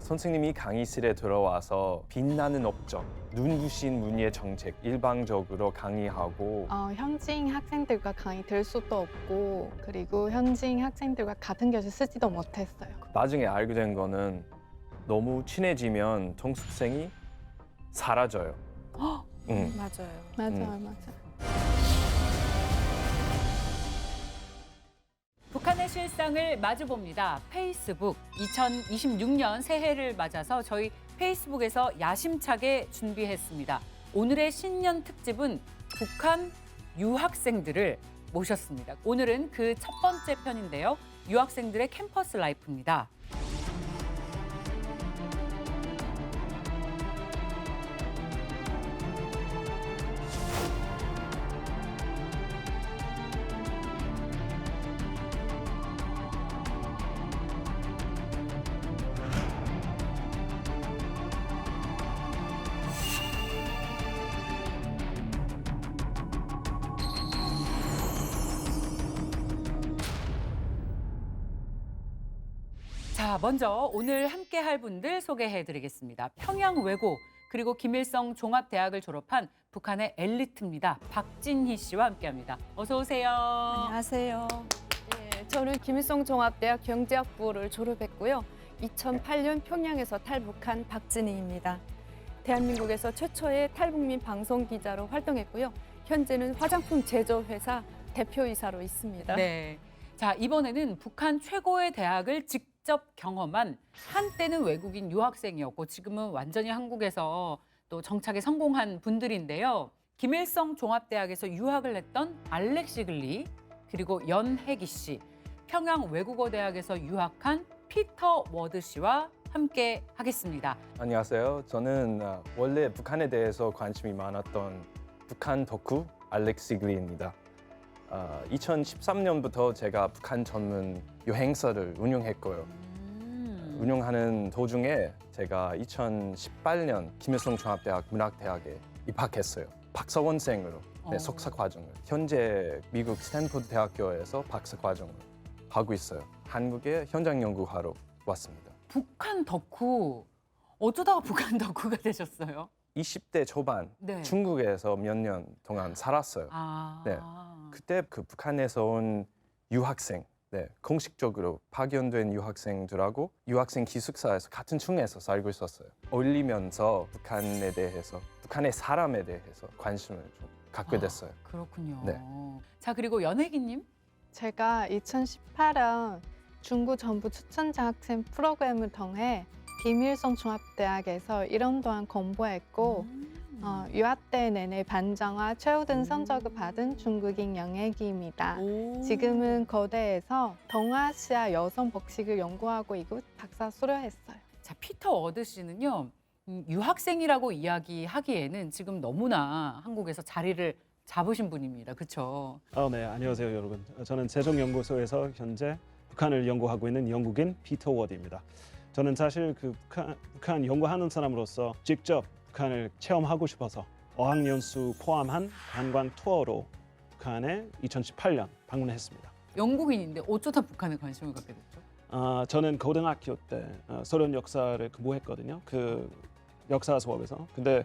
선생님이 강의실에 들어와서 빛나는 업적, 눈부신 문예 정책 일방적으로 강의하고 현지인 학생들과 강의 들 수도 없고 그리고 현지인 학생들과 같은 교실 쓰지도 못했어요. 나중에 알게 된 거는 너무 친해지면 동숙생이 사라져요. 응. 맞아요. 맞아요. 북한의 실상을 마주봅니다. 페이스북 2026년 새해를 맞아서 저희 페이스북에서 야심차게 준비했습니다. 오늘의 신년 특집은 북한 유학생들을 모셨습니다. 오늘은 그 첫 번째 편인데요. 유학생들의 캠퍼스 라이프입니다. 자, 먼저 오늘 함께할 분들 소개해드리겠습니다. 평양외고 그리고 김일성 종합대학을 졸업한 북한의 엘리트입니다. 박진희 씨와 함께합니다. 어서 오세요. 안녕하세요. 네, 저는 김일성 종합대학 경제학부를 졸업했고요. 2008년 평양에서 탈북한 박진희입니다. 대한민국에서 최초의 탈북민 방송 기자로 활동했고요. 현재는 화장품 제조회사 대표이사로 있습니다. 네. 자, 이번에는 북한 최고의 대학을 직접 경험한 한때는 외국인 유학생이었고 지금은 완전히 한국에서 또 정착에 성공한 분들인데요. 김일성 종합대학에서 유학을 했던 알렉시 글리 그리고 연혜기 씨, 평양 외국어대학에서 유학한 피터 워드 씨와 함께 하겠습니다. 안녕하세요. 저는 원래 북한에 대해서 관심이 많았던 북한 덕후 알렉시 글리입니다. 2013년부터 제가 북한 전문 여행사를 운영했고요. 운영하는 도중에 제가 2018년 김일성 종합대학 문학대학에 입학했어요. 박사원생으로 석사 과정을. 현재 미국 스탠포드 대학교에서 박사 과정을 하고 있어요. 한국에 현장 연구하러 왔습니다. 북한 덕후, 어쩌다가 북한 덕후가 되셨어요? 20대 초반 네. 중국에서 몇 년 동안 살았어요. 네. 그때 그 북한에서 온 유학생, 공식적으로 파견된 유학생들하고 유학생 기숙사에서 같은 층에서 살고 있었어요. 어울리면서 북한에 대해서, 북한의 사람에 대해서 관심을 좀 갖게 됐어요. 그렇군요. 네. 자, 그리고 연혜기님. 제가 2018년 중구 정부 추천자 학생 프로그램을 통해 김일성 종합대학에서 1년 동안 공부했고 유학 때 내내 반장과 최우등 성적을 받은 중국인 연혜기입니다. 지금은 거대에서 동아시아 여성 복식을 연구하고 있고 박사 수료했어요. 자, 피터 워드 씨는요. 유학생이라고 이야기하기에는 지금 너무나 한국에서 자리를 잡으신 분입니다. 그렇죠? 네, 안녕하세요, 여러분. 저는 세종연구소에서 현재 북한을 연구하고 있는 영국인 피터 워드입니다. 저는 사실 그 북한 연구하는 사람으로서 직접 북한을 체험하고 싶어서 어학연수 포함한 관광 투어로 북한에 2018년 방문했습니다. 영국인인데 어쩌다 북한에 관심을 갖게 됐죠? 저는 고등학교 때 소련 역사를 공부했거든요. 그 역사 수업에서. 근데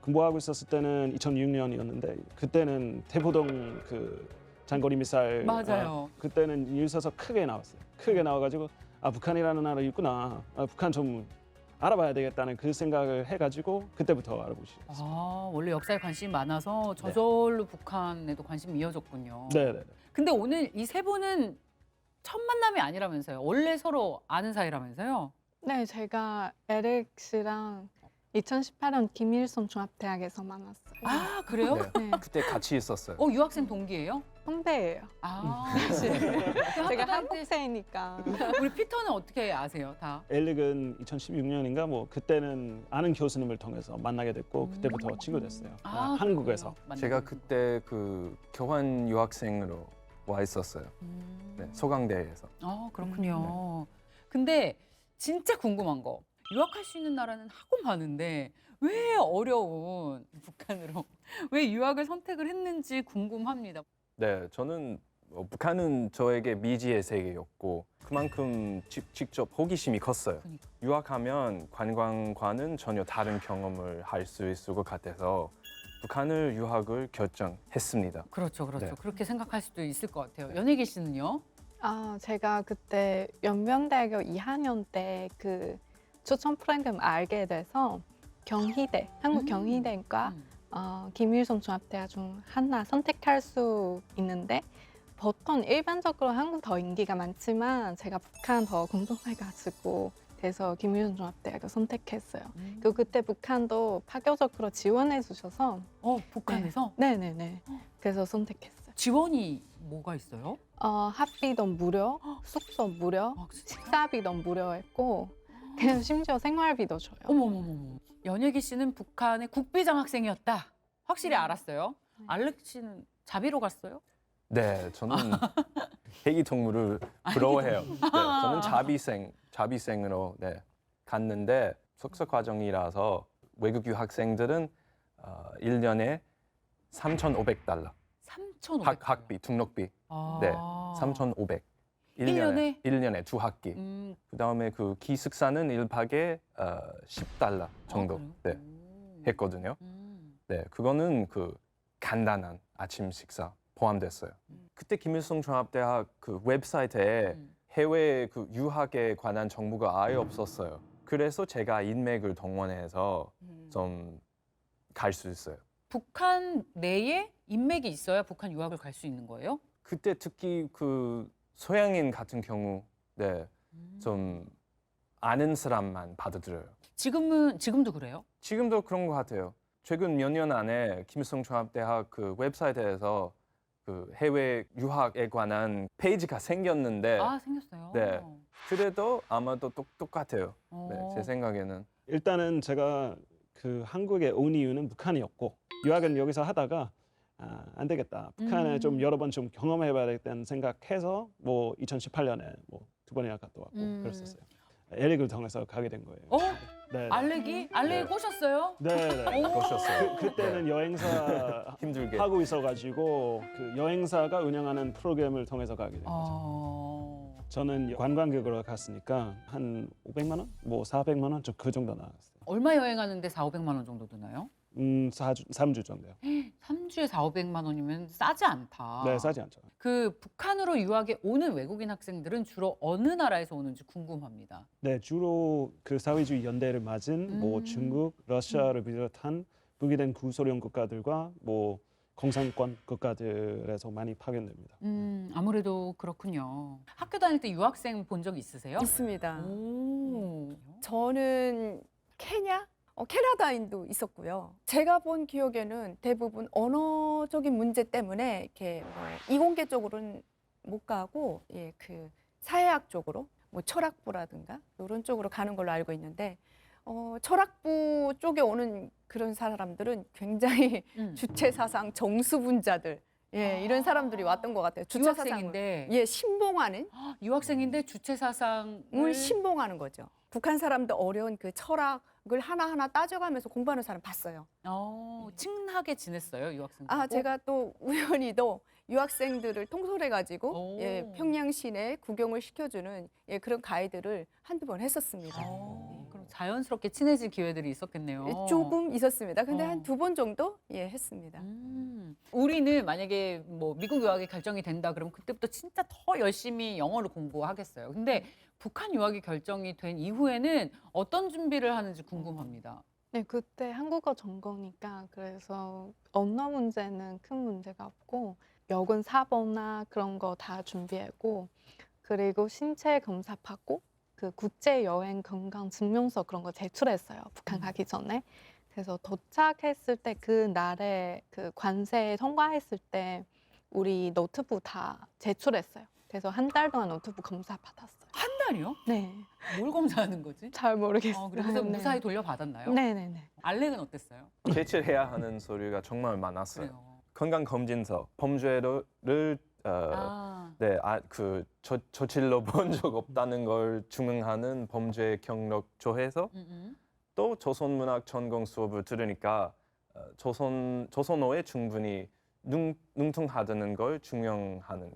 공부하고 있었을 때는 2006년이었는데 그때는 대포동 그 장거리 미사일 맞아요. 그때는 뉴스에서 크게 나왔어요. 크게 나와가지고 북한이라는 나라 있구나. 북한 좀 알아봐야 되겠다는 그 생각을 해가지고 그때부터 알아보기 시작했어요. 원래 역사에 관심이 많아서 저절로 북한에도 관심이 이어졌군요. 네. 근데 오늘 이 세 분은 첫 만남이 아니라면서요. 원래 서로 아는 사이라면서요. 네, 제가 에릭 씨랑 2018년 김일성 종합대학에서 만났어요. 아, 그래요? 네. 그때 같이 있었어요. 유학생 동기예요? 선배예요. 제가 한국생이니까. 우리 피터는 어떻게 아세요, 다? 엘릭은 2016년인가 뭐 그때는 아는 교수님을 통해서 만나게 됐고 그때부터 친구 됐어요. 한국에서. 제가 그때 그 교환 유학생으로 와 있었어요. 소강대에서. 그렇군요. 근데 진짜 궁금한 거. 유학할 수 있는 나라는 하고 많은데 왜 어려운 북한으로 왜 유학을 선택을 했는지 궁금합니다. 네, 저는 북한은 저에게 미지의 세계였고 그만큼 직접 호기심이 컸어요. 그러니까. 유학하면 관광과는 전혀 다른 경험을 할 수 있을 것 같아서 북한을 유학을 결정했습니다. 그렇죠, 그렇죠. 네. 그렇게 생각할 수도 있을 것 같아요. 연예기 씨는요? 제가 그때 연변대학교 2학년 때 그 추천 프로그램 알게 돼서 경희대, 한국 경희대과 김일성 중학대학 중 하나 선택할 수 있는데 보통 일반적으로 한국 더 인기가 많지만 제가 북한 더 궁금해가지고 그래서 김일성 중학대학을 선택했어요. 그리고 그때 북한도 파격적으로 지원해 주셔서 북한에서 네네네. 그래서 선택했어요. 지원이 뭐가 있어요? 학비도 무료, 숙소 무료, 진짜? 식사비도 무료했고 그냥 심지어 생활비도 줘요. 어머머머. 연예기 씨는 북한의 국비장 학생이었다. 확실히 알았어요. 알렉 씨는 자비로 갔어요? 네, 저는 해기 동물을 부러워해요. 네, 저는 자비생으로 갔는데 석사 과정이라서 외국 유학생들은 1년에 $3,500. 3,500. 학비, 등록비. 네, 3,500. 1년에? 1년에 2학기. 그다음에 그 기숙사는 1박에 $10 정도 그래요? 했거든요. 네, 그거는 그 간단한 아침 식사 포함됐어요. 그때 김일성 종합대학 그 웹사이트에 해외 그 유학에 관한 정보가 아예 없었어요. 그래서 제가 인맥을 동원해서 좀 갈 수 있어요. 북한 내에 인맥이 있어야 북한 유학을 갈 수 있는 거예요? 그때 특히 그 소양인 같은 경우 좀 아는 사람만 받아들여요. 지금도 그래요? 지금도 그런 것 같아요. 최근 몇 년 안에 김일성 종합대학 그 웹사이트에서 그 해외 유학에 관한 페이지가 생겼는데 생겼어요. 네. 그래도 아마도 똑같아요. 네, 제 생각에는. 일단은 제가 그 한국에 온 이유는 북한이었고 유학은 여기서 하다가 안 되겠다. 북한에 좀 여러 번 좀 경험해봐야겠다는 생각해서 뭐 2018년에 뭐 2번이나 갔다 왔고 그랬었어요. 엘릭을 통해서 가게 된 거예요. 네. 알렉이 네. 꼬셨어요? 네. 오셨어요. 그때는 여행사 힘들게. 하고 있어가지고 그 여행사가 운영하는 프로그램을 통해서 가게 된 거죠. 저는 관광객으로 갔으니까 한 500만 원, 뭐 400만 원, 그 정도 나왔어요. 얼마 여행하는데 4,500만 원 정도 드나요? 3주 정도요. 3주에 4,500만 원이면 싸지 않다. 네, 싸지 않죠. 그 북한으로 유학에 오는 외국인 학생들은 주로 어느 나라에서 오는지 궁금합니다. 네, 주로 그 사회주의 연대를 맞은 뭐 중국, 러시아를 비롯한 분기된 구소련 국가들과 뭐 공산권 국가들에서 많이 파견됩니다. 아무래도 그렇군요. 학교 다닐 때 유학생 본 적 있으세요? 있습니다. 오. 저는 캐나다인도 있었고요. 제가 본 기억에는 대부분 언어적인 문제 때문에 이렇게 뭐 이공계 쪽으로는 못 가고 그 사회학 쪽으로 뭐 철학부라든가 이런 쪽으로 가는 걸로 알고 있는데 철학부 쪽에 오는 그런 사람들은 굉장히 주체 사상 정수분자들 이런 사람들이 왔던 것 같아요. 주체 사상을 유학생인데 신봉하는 유학생인데 주체 사상을 신봉하는 거죠. 북한 사람도 어려운 그 철학을 하나하나 따져가면서 공부하는 사람 봤어요. 친하게 지냈어요, 유학생들. 제가 또 우연히도 유학생들을 통솔해가지고 평양 시내 구경을 시켜주는 그런 가이드를 한두 번 했었습니다. 그럼 자연스럽게 친해질 기회들이 있었겠네요. 조금 있었습니다. 근데 한 2번 정도 했습니다. 우리는 만약에 뭐 미국 유학이 결정이 된다 그러면 그때부터 진짜 더 열심히 영어를 공부하겠어요. 근데 북한 유학이 결정이 된 이후에는 어떤 준비를 하는지 궁금합니다. 네, 그때 한국어 전공이니까 그래서 언어 문제는 큰 문제가 없고 여군 사본나 그런 거 다 준비하고 그리고 신체 검사 받고 그 국제 여행 건강 증명서 그런 거 제출했어요. 북한 가기 전에. 그래서 도착했을 때 그 날에 그 관세 통과했을 때 우리 노트북 다 제출했어요. 그래서 한 달 동안 노트북 검사 받았어요. 한 달이요? 네, 뭘 검사하는 거지? 잘 모르겠어요. 그래서 네. 무사히 돌려받았나요? 네네네. 알렉은 어땠어요? 제출해야 하는 서류가 정말 많았어요. 그래요. 건강검진서, 범죄를 저질러 본 적 없다는 걸 증명하는 범죄 경력 조회서, 또 조선문학 전공 수업을 들으니까 조선어에 충분히 능통하다는 걸 증명하는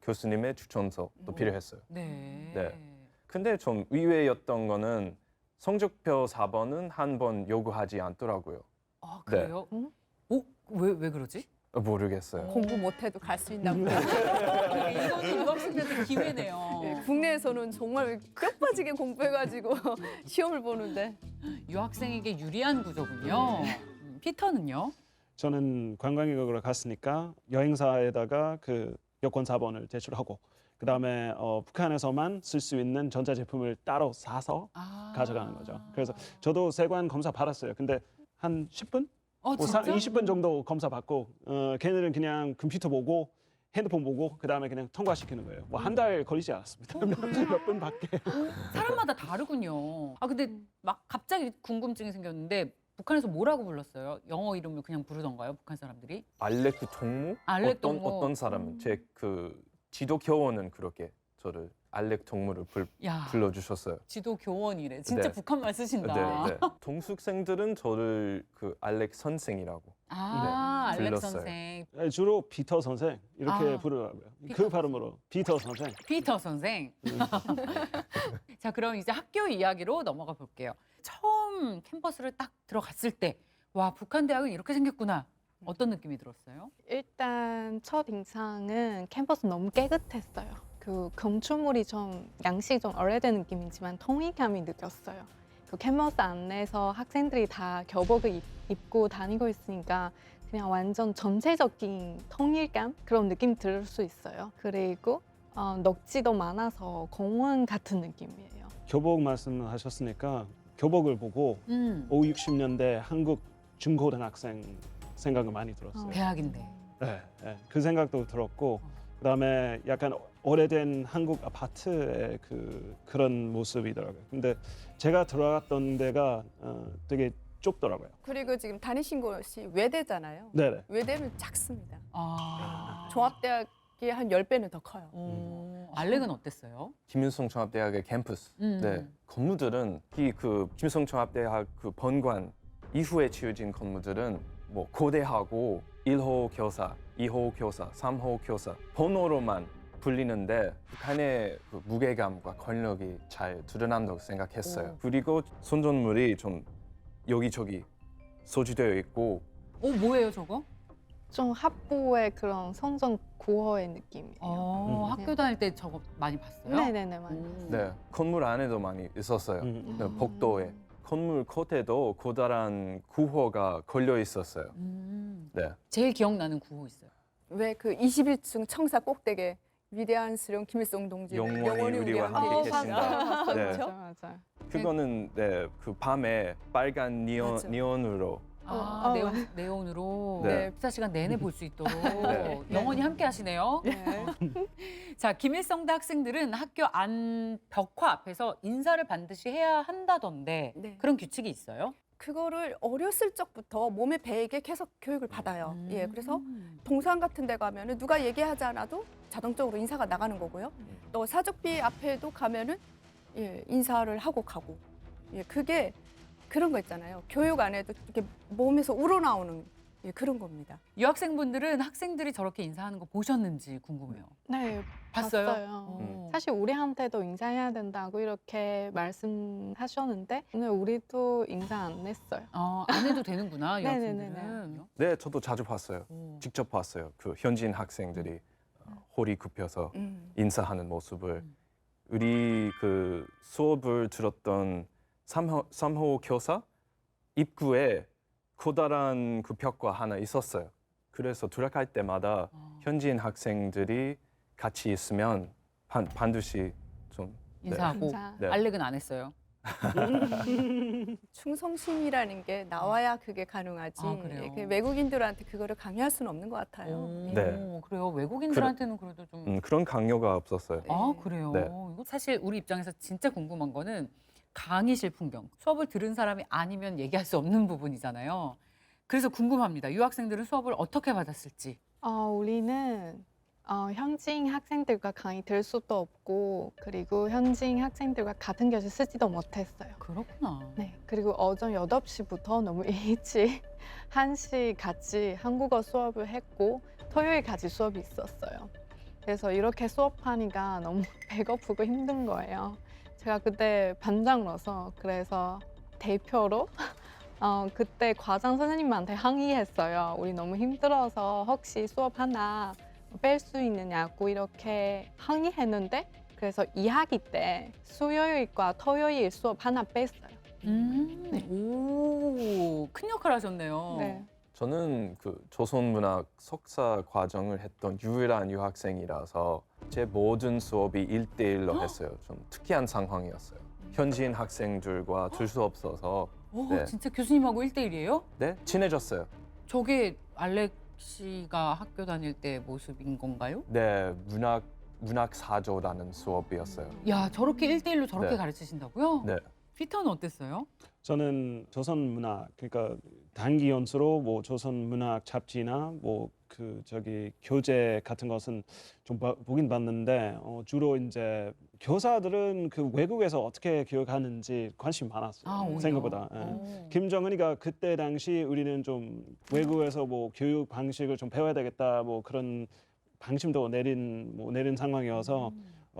교수님의 추천서도 필요했어요. 네. 네. 근데 좀 의외였던 거는 성적표 4번은 한 번 요구하지 않더라고요. 아, 그래요? 왜 그러지? 모르겠어요. 공부 못해도 갈 수 있나 보다. 이거는 유학생들한테 기회네요. 예, 국내에서는 정말 뼈 빠지게 공부해가지고 시험을 보는데 유학생에게 유리한 구조군요. 피터는요? 저는 관광객으로 갔으니까 여행사에다가 그 여권 4번을 제출하고 그다음에 북한에서만 쓸 수 있는 전자제품을 따로 사서 가져가는 거죠. 그래서 저도 세관 검사 받았어요. 근데 한 10분? 진짜? 20분 정도 검사 받고 걔네들은 그냥 컴퓨터 보고 핸드폰 보고 그다음에 그냥 통과시키는 거예요. 뭐 한 달 걸리지 않았습니다. 몇 분밖에. 사람마다 다르군요. 근데 막 갑자기 궁금증이 생겼는데 북한에서 뭐라고 불렀어요? 영어 이름을 그냥 부르던가요? 북한 사람들이? 알렉 동무? 알렉 동무. 어떤 사람은 제 그 지도 교원은 그렇게 저를 알렉 동무를 야, 불러주셨어요. 지도 교원이래. 진짜 네. 북한말 쓰신다. 네. 동숙생들은 저를 그 알렉 선생이라고. 알렉 불렀어요. 선생, 주로 피터 선생 이렇게 아, 부르더라고요. 피터 그 발음으로 피터 선생. 피터 선생. 자, 그럼 이제 학교 이야기로 넘어가 볼게요. 처음 캠퍼스를 딱 들어갔을 때, 와, 북한 대학은 이렇게 생겼구나. 어떤 느낌이 들었어요? 일단 첫 인상은 캠퍼스 너무 깨끗했어요. 그 건축물이 좀 양식이 좀 오래된 느낌이지만 통일감이 느꼈어요. 그 캠퍼스 안에서 학생들이 다 교복을 입고 다니고 있으니까 그냥 완전 전체적인 통일감 그런 느낌 들을 수 있어요. 그리고 녹지도 많아서 공원 같은 느낌이에요. 교복 말씀하셨으니까 교복을 보고 5, 60년대 한국 중고등학생 생각을 많이 들었어요. 대학인데. 네, 그 생각도 들었고 그다음에 약간 오래된 한국 아파트의 그런 모습이더라고요. 근데 제가 들어갔던 데가 되게 좁더라고요. 그리고 지금 다니신 곳이 외대잖아요. 네네. 외대는 작습니다. 종합대학이 한 10배는 더 커요. 알렉은 어땠어요? 김일성 종합대학의 캠퍼스. 네. 건물들은 그 김일성 종합대학 그 본관 이후에 지어진 건물들은 뭐 고대하고 1호 교사, 2호 교사, 3호 교사 번호로만 불리는데 북한의 그 무게감과 권력이 잘 드러난다고 생각했어요. 그리고 선전물이 좀 여기저기 소지되어 있고 뭐예요, 저거? 좀 학부의 그런 성전 구호의 느낌이에요. 학교 다닐 때 저거 많이 봤어요? 네네네 많이 봤어요. 네, 건물 안에도 많이 있었어요. 네, 복도에. 건물 겉에도 커다란 구호가 걸려 있었어요. 네. 제일 기억나는 구호 있어요. 왜 그 21층 청사 꼭대기에 위대한 수령 김일성 동지 영원히 우리와 함께 계신다. 네. 맞아요, 맞아요. 그거는 네, 그 밤에 빨간 맞아. 니온으로 네온으로 네. 식사 시간 내내 볼 수 있도록 네. 영원히 함께 하시네요. 네. 자, 김일성대 학생들은 학교 안 벽화 앞에서 인사를 반드시 해야 한다던데 네. 그런 규칙이 있어요? 그거를 어렸을 적부터 몸에 배이게 계속 교육을 받아요. 예, 그래서 동상 같은 데 가면은 누가 얘기하지 않아도 자동적으로 인사가 나가는 거고요. 또 사족비 앞에도 가면은 인사를 하고 가고. 예, 그게 그런 거 있잖아요. 교육 안에도 이렇게 몸에서 우러나오는 그런 겁니다. 유학생분들은 학생들이 저렇게 인사하는 거 보셨는지 궁금해요. 네, 봤어요? 봤어요. 사실 우리한테도 인사해야 된다고 이렇게 말씀하셨는데 오늘 우리도 인사 안 했어요. 안 해도 되는구나, 네네네네. 유학생들은. 네, 저도 자주 봤어요. 직접 봤어요. 그 현지인 학생들이 허리 굽혀서 인사하는 모습을. 우리 그 수업을 들었던 3호 교사 입구에 커다란 그 벽화 하나 있었어요. 그래서 들어갈 때마다 현지인 학생들이 같이 있으면 반드시 좀 인사하고 인사. 네. 알렉은 안 했어요. 충성심이라는 게 나와야 그게 가능하지. 그래요? 예, 그 외국인들한테 그거를 강요할 수는 없는 것 같아요. 네. 그래요. 외국인들한테는 그래도 좀. 그런 강요가 없었어요. 그래요. 네. 이거 사실 우리 입장에서 진짜 궁금한 거는 강의실 풍경. 수업을 들은 사람이 아니면 얘기할 수 없는 부분이잖아요. 그래서 궁금합니다. 유학생들은 수업을 어떻게 받았을지. 우리는 현지인 학생들과 강의 들을 수도 없고 그리고 현지인 학생들과 같은 교실 쓰지도 못했어요. 그렇구나. 네, 그리고 오전 8시부터 너무 일찍 1시까지 한국어 수업을 했고 토요일까지 수업이 있었어요. 그래서 이렇게 수업하니까 너무 배고프고 힘든 거예요. 제가 그때 반장으로서 그래서 대표로 그때 과장 선생님한테 항의했어요. 우리 너무 힘들어서 혹시 수업 하나 뺄 수 있느냐고 이렇게 항의했는데 그래서 2학기 때 수요일과 토요일 수업 하나 뺐어요. 오, 큰 역할 하셨네요. 네. 저는 그 조선문학 석사 과정을 했던 유일한 유학생이라서 제 모든 수업이 1대1로 했어요. 좀 특이한 상황이었어요. 현지인 학생들과 들 수 없어서 오, 네. 진짜 교수님하고 1대1이에요? 네, 친해졌어요. 저게 알렉 씨가 학교 다닐 때 모습인 건가요? 네, 문학 사조라는 수업이었어요. 야, 저렇게 1대1로 저렇게 네. 가르치신다고요? 네. 피터는 어땠어요? 저는 조선 문학 그러니까 단기 연수로 뭐 조선 문학 잡지나 뭐 그 저기 교재 같은 것은 좀 보긴 봤는데 주로 이제 교사들은 그 외국에서 어떻게 교육하는지 관심이 많았어요. 오히려. 생각보다. 예. 김정은이가 그때 당시 우리는 좀 외국에서 뭐 교육 방식을 좀 배워야 되겠다 뭐 그런 방침도 내린 상황이어서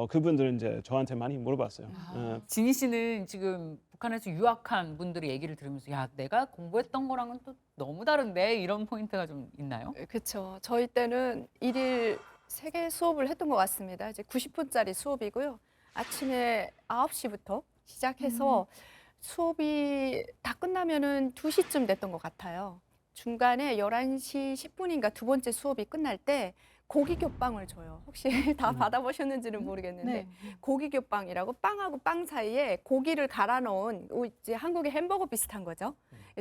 그분들은 이제 저한테 많이 물어봤어요. 예. 진희 씨는 지금 북한에서 유학한 분들의 얘기를 들으면서 야, 내가 공부했던 거랑은 또 너무 다른데 이런 포인트가 좀 있나요? 그렇죠. 저희 때는 일일 3개 수업을 했던 것 같습니다. 이제 90분짜리 수업이고요. 아침에 9시부터 시작해서 수업이 다 끝나면은 2시쯤 됐던 것 같아요. 중간에 11시 10분인가 두 번째 수업이 끝날 때 고기 겹빵을 줘요. 혹시 다 받아보셨는지는 모르겠는데 네. 고기 겹빵이라고 빵하고 빵 사이에 고기를 갈아 넣은 이제 한국의 햄버거 비슷한 거죠.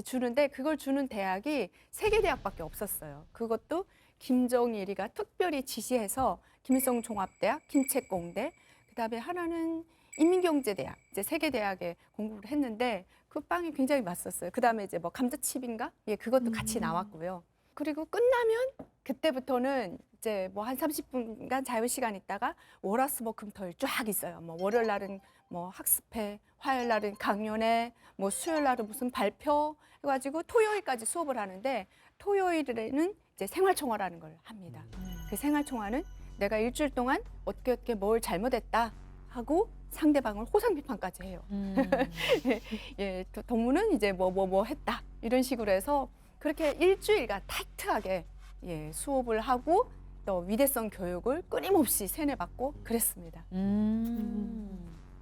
주는데 그걸 주는 대학이 3개 대학밖에 없었어요. 그것도 김정일이가 특별히 지시해서 김일성 종합대학, 김책공대, 그다음에 하나는 인민경제대학, 이제 3개 대학에 공부를 했는데 그 빵이 굉장히 맛있었어요. 그다음에 이제 뭐 감자칩인가? 예, 그것도 같이 나왔고요. 그리고 끝나면 그때부터는 이제 뭐 한 30분간 자유 시간 있다가 월화수목금토일 쫙 있어요. 뭐 월요일 날은 뭐 학습회, 화요일 날은 강연회, 뭐 수요일 날은 무슨 발표 해가지고 토요일까지 수업을 하는데 토요일에는 이제 생활총화라는 걸 합니다. 그 생활총화는 내가 일주일 동안 어떻게 뭘 잘못했다 하고 상대방을 호상 비판까지 해요. 예, 동무는 이제 뭐 했다 이런 식으로 해서 그렇게 일주일간 타이트하게 예, 수업을 하고 또 위대성 교육을 끊임없이 세뇌받고 그랬습니다.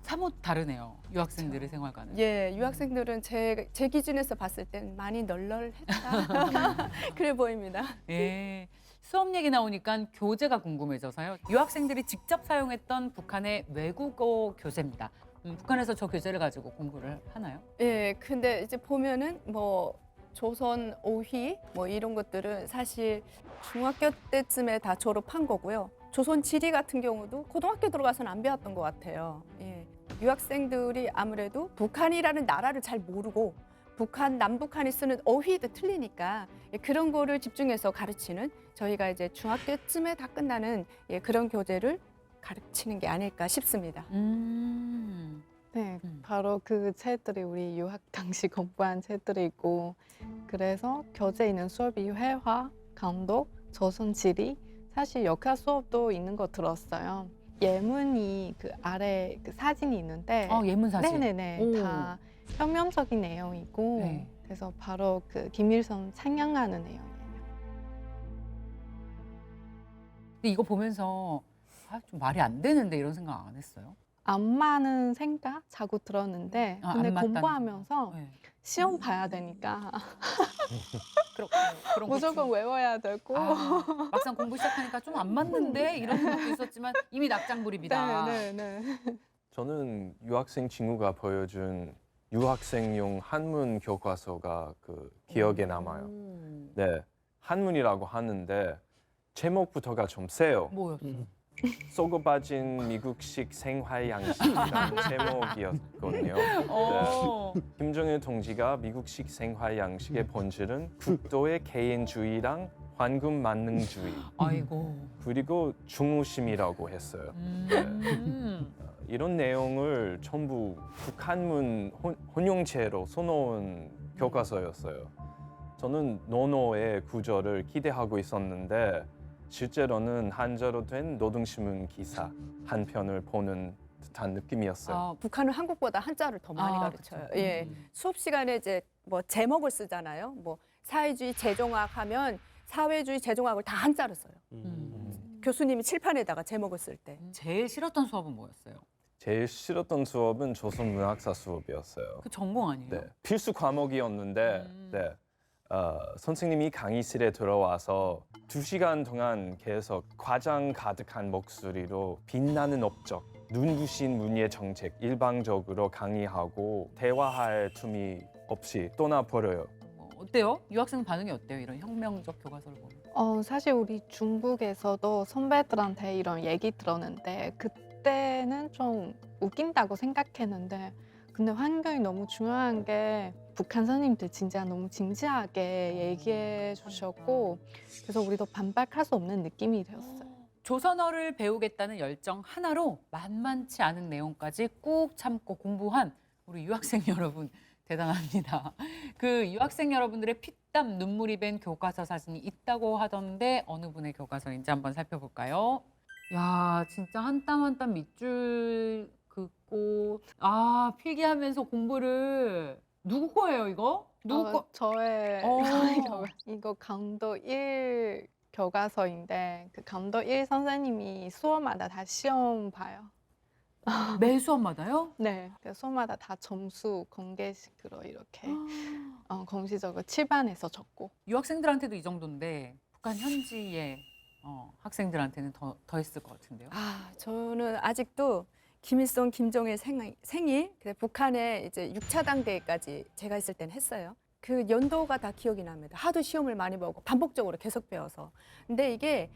사뭇 다르네요. 유학생들의 생활과는. 예, 유학생들은 제 기준에서 봤을 땐 많이 널널했다. 그래 보입니다. 예. 수업 얘기 나오니까 교재가 궁금해져서요. 유학생들이 직접 사용했던 북한의 외국어 교재입니다. 북한에서 저 교재를 가지고 공부를 하나요? 예, 근데 이제 보면은 뭐 조선 오희 뭐 이런 것들은 사실 중학교 때쯤에 다 졸업한 거고요. 조선 지리 같은 경우도 고등학교 들어가서는 안 배웠던 것 같아요. 예. 유학생들이 아무래도 북한이라는 나라를 잘 모르고 북한, 남북한이 쓰는 어휘도 틀리니까 예, 그런 거를 집중해서 가르치는 저희가 이제 중학교쯤에 다 끝나는 예, 그런 교재를 가르치는 게 아닐까 싶습니다. 네, 음. 바로 그 책들이 우리 유학 당시 공부한 책들이고 그래서 교재에 있는 수업이 회화, 감독, 조선 지리, 사실 역사 수업도 있는 거 들었어요. 예문이 그 아래 그 사진이 있는데 예문 사진. 네네네 오. 다 혁명적인 내용이고 네. 그래서 바로 그 김일성 찬양하는 내용이에요. 근데 이거 보면서 좀 말이 안 되는데 이런 생각 안 했어요? 안 맞는 생각 자꾸 들었는데 안 근데 맞다는 공부하면서 네. 시험 봐야 되니까 그런 무조건 거 외워야 되고 막상 공부 시작하니까 좀 안 맞는데 이런 생각도 있었지만 이미 낙장불입이다. 네네네. 저는 유학생 친구가 보여준 유학생용 한문 교과서가 그 기억에 남아요. 네, 한문이라고 하는데 제목부터가 좀 세요. 뭐였어요? 쏘고 빠진 미국식 생활 양식이라는 제목이었거든요. 네. 김정일 동지가 미국식 생활 양식의 본질은 국도의 개인주의랑 황금 만능주의 아이고. 그리고 중후심이라고 했어요. 이런 내용을 전부 북한문 혼용체로 써놓은 교과서였어요. 저는 논어의 구조를 기대하고 있었는데 실제로는 한자로 된 노동신문 기사 한 편을 보는 듯한 느낌이었어요. 아, 북한은 한국보다 한자를 더 많이 가르쳐요. 그쵸. 예. 수업 시간에 이제 뭐 제목을 쓰잖아요. 뭐 사회주의 재종학 하면 사회주의 재종학을 다 한자로 써요. 교수님이 칠판에다가 제목을 쓸 때. 제일 싫었던 수업은 뭐였어요? 제일 싫었던 수업은 조선문학사 수업이었어요. 그 전공 아니에요? 네, 필수 과목이었는데 네, 선생님이 강의실에 들어와서 2시간 동안 계속 과장 가득한 목소리로 빛나는 업적, 눈부신 문예 정책 일방적으로 강의하고 대화할 틈이 없이 떠나버려요. 어때요? 유학생 반응이 어때요? 이런 혁명적 교과서를 보면. 사실 우리 중국에서도 선배들한테 이런 얘기 들었는데 그때는 좀 웃긴다고 생각했는데 근데 환경이 너무 중요한 게 북한 선생님들 진짜 너무 진지하게 얘기해 주셨고 그래서 우리도 반박할 수 없는 느낌이 들었어요. 조선어를 배우겠다는 열정 하나로 만만치 않은 내용까지 꾹 참고 공부한 우리 유학생 여러분 대단합니다. 그 유학생 여러분들의 피땀 눈물이 밴 교과서 사진이 있다고 하던데 어느 분의 교과서인지 한번 살펴볼까요? 야, 진짜 한 땀 한 땀 밑줄 긋고 필기하면서 공부를 누구 거예요, 이거? 누구 거? 저의 어. 이거 강도 1 교과서인데 그 강도 1 선생님이 수업마다 다 시험 봐요. 매 수업마다요? 네, 그 수업마다 다 점수 공개식으로 이렇게 공식적으로 칠판에서 적고. 유학생들한테도 이 정도인데 북한 현지의 학생들한테는 더 했을 것 같은데요. 저는 아직도 김일성, 김정일 생일, 북한에 이제 6차 당대회까지 제가 있을 땐 했어요. 그 연도가 다 기억이 납니다. 하도 시험을 많이 보고 반복적으로 계속 배워서. 근데 이게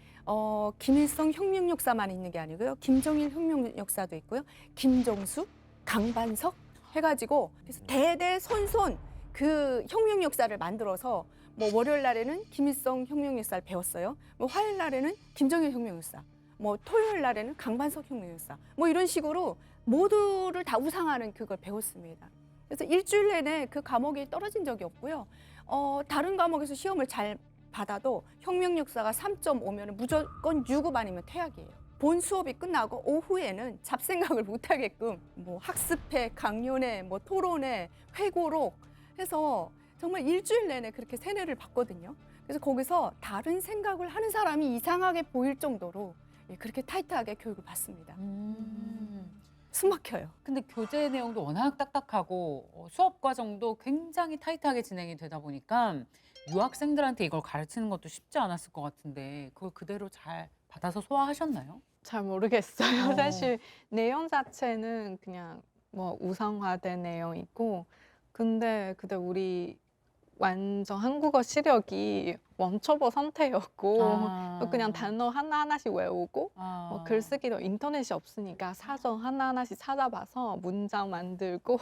김일성 혁명 역사만 있는 게 아니고요. 김정일 혁명 역사도 있고요. 김정수, 강반석 해가지고 그래서 대대 손손 그 혁명 역사를 만들어서 뭐 월요일 날에는 김일성 혁명 역사를 배웠어요. 뭐 화요일 날에는 김정일 혁명 역사. 뭐 토요일 날에는 강반석 혁명 역사. 뭐 이런 식으로 모두를 다 우상하는 그걸 배웠습니다. 그래서 일주일 내내 그 과목이 떨어진 적이 없고요. 다른 과목에서 시험을 잘 받아도 혁명 역사가 3.5면 무조건 6급 아니면 퇴학이에요. 본 수업이 끝나고 오후에는 잡생각을 못 하게끔 뭐 학습회, 강연회, 뭐 토론회, 회고록 해서 정말 일주일 내내 그렇게 세뇌를 받거든요. 그래서 거기서 다른 생각을 하는 사람이 이상하게 보일 정도로 그렇게 타이트하게 교육을 받습니다. 숨 막혀요. 근데 교재 내용도 워낙 딱딱하고 수업 과정도 굉장히 타이트하게 진행이 되다 보니까 유학생들한테 이걸 가르치는 것도 쉽지 않았을 것 같은데 그걸 그대로 잘 받아서 소화하셨나요? 잘 모르겠어요. 어. 사실 내용 자체는 그냥 뭐 우상화된 내용이고 근데 우리 완전 한국어 시력이 원초보 상태였고 그냥 단어 하나하나씩 외우고 뭐 글쓰기도 인터넷이 없으니까 사전 하나하나씩 찾아봐서 문장 만들고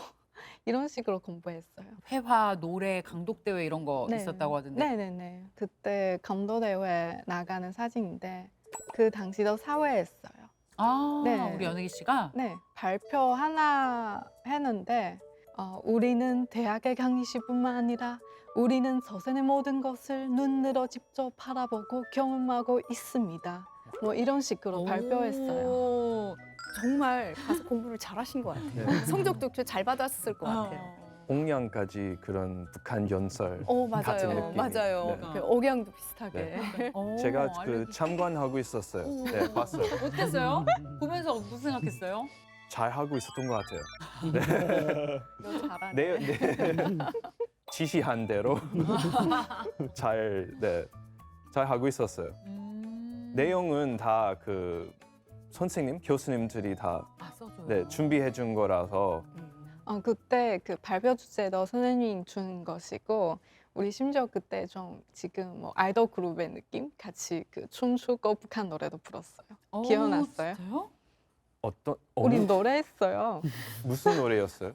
이런 식으로 공부했어요. 회화, 노래, 강독대회 이런 거 네. 있었다고 하던데. 네네네. 그때 감도대회 나가는 사진인데 그 당시도 사회했어요. 네. 우리 연예기 씨가? 네, 발표 하나 했는데 우리는 대학의 강의실뿐만 아니라 우리는 서산의 모든 것을 눈으로 직접 바라보고 경험하고 있습니다. 뭐 이런 식으로 발표했어요. 오. 정말 가서 공부를 잘하신 것 같아요. 네. 성적도 잘 받았을 것 같아요. 공양까지 그런 북한 연설 같은 맞아요. 느낌이. 맞아요. 네. 그 억양도 비슷하게. 제가 그 알려주세요. 참관하고 있었어요. 네, 봤어요. 어땠어요? 보면서 무슨 생각했어요? 잘 하고 있었던 것 같아요. 너 잘하네. 지시한 대로 잘 하고 있었어요. 내용은 다 그 선생님, 교수님들이 다 써줘요. 준비해 준 거라서 그때 그 발표 주제도 선생님이 준 것이고 우리 심지어 그때 좀 지금 뭐 아이돌 그룹의 느낌 같이 그 춤추고 북한 노래도 불었어요. 기억났어요? 진짜요? 어떤 우리 노래했어요. 무슨 노래였어요?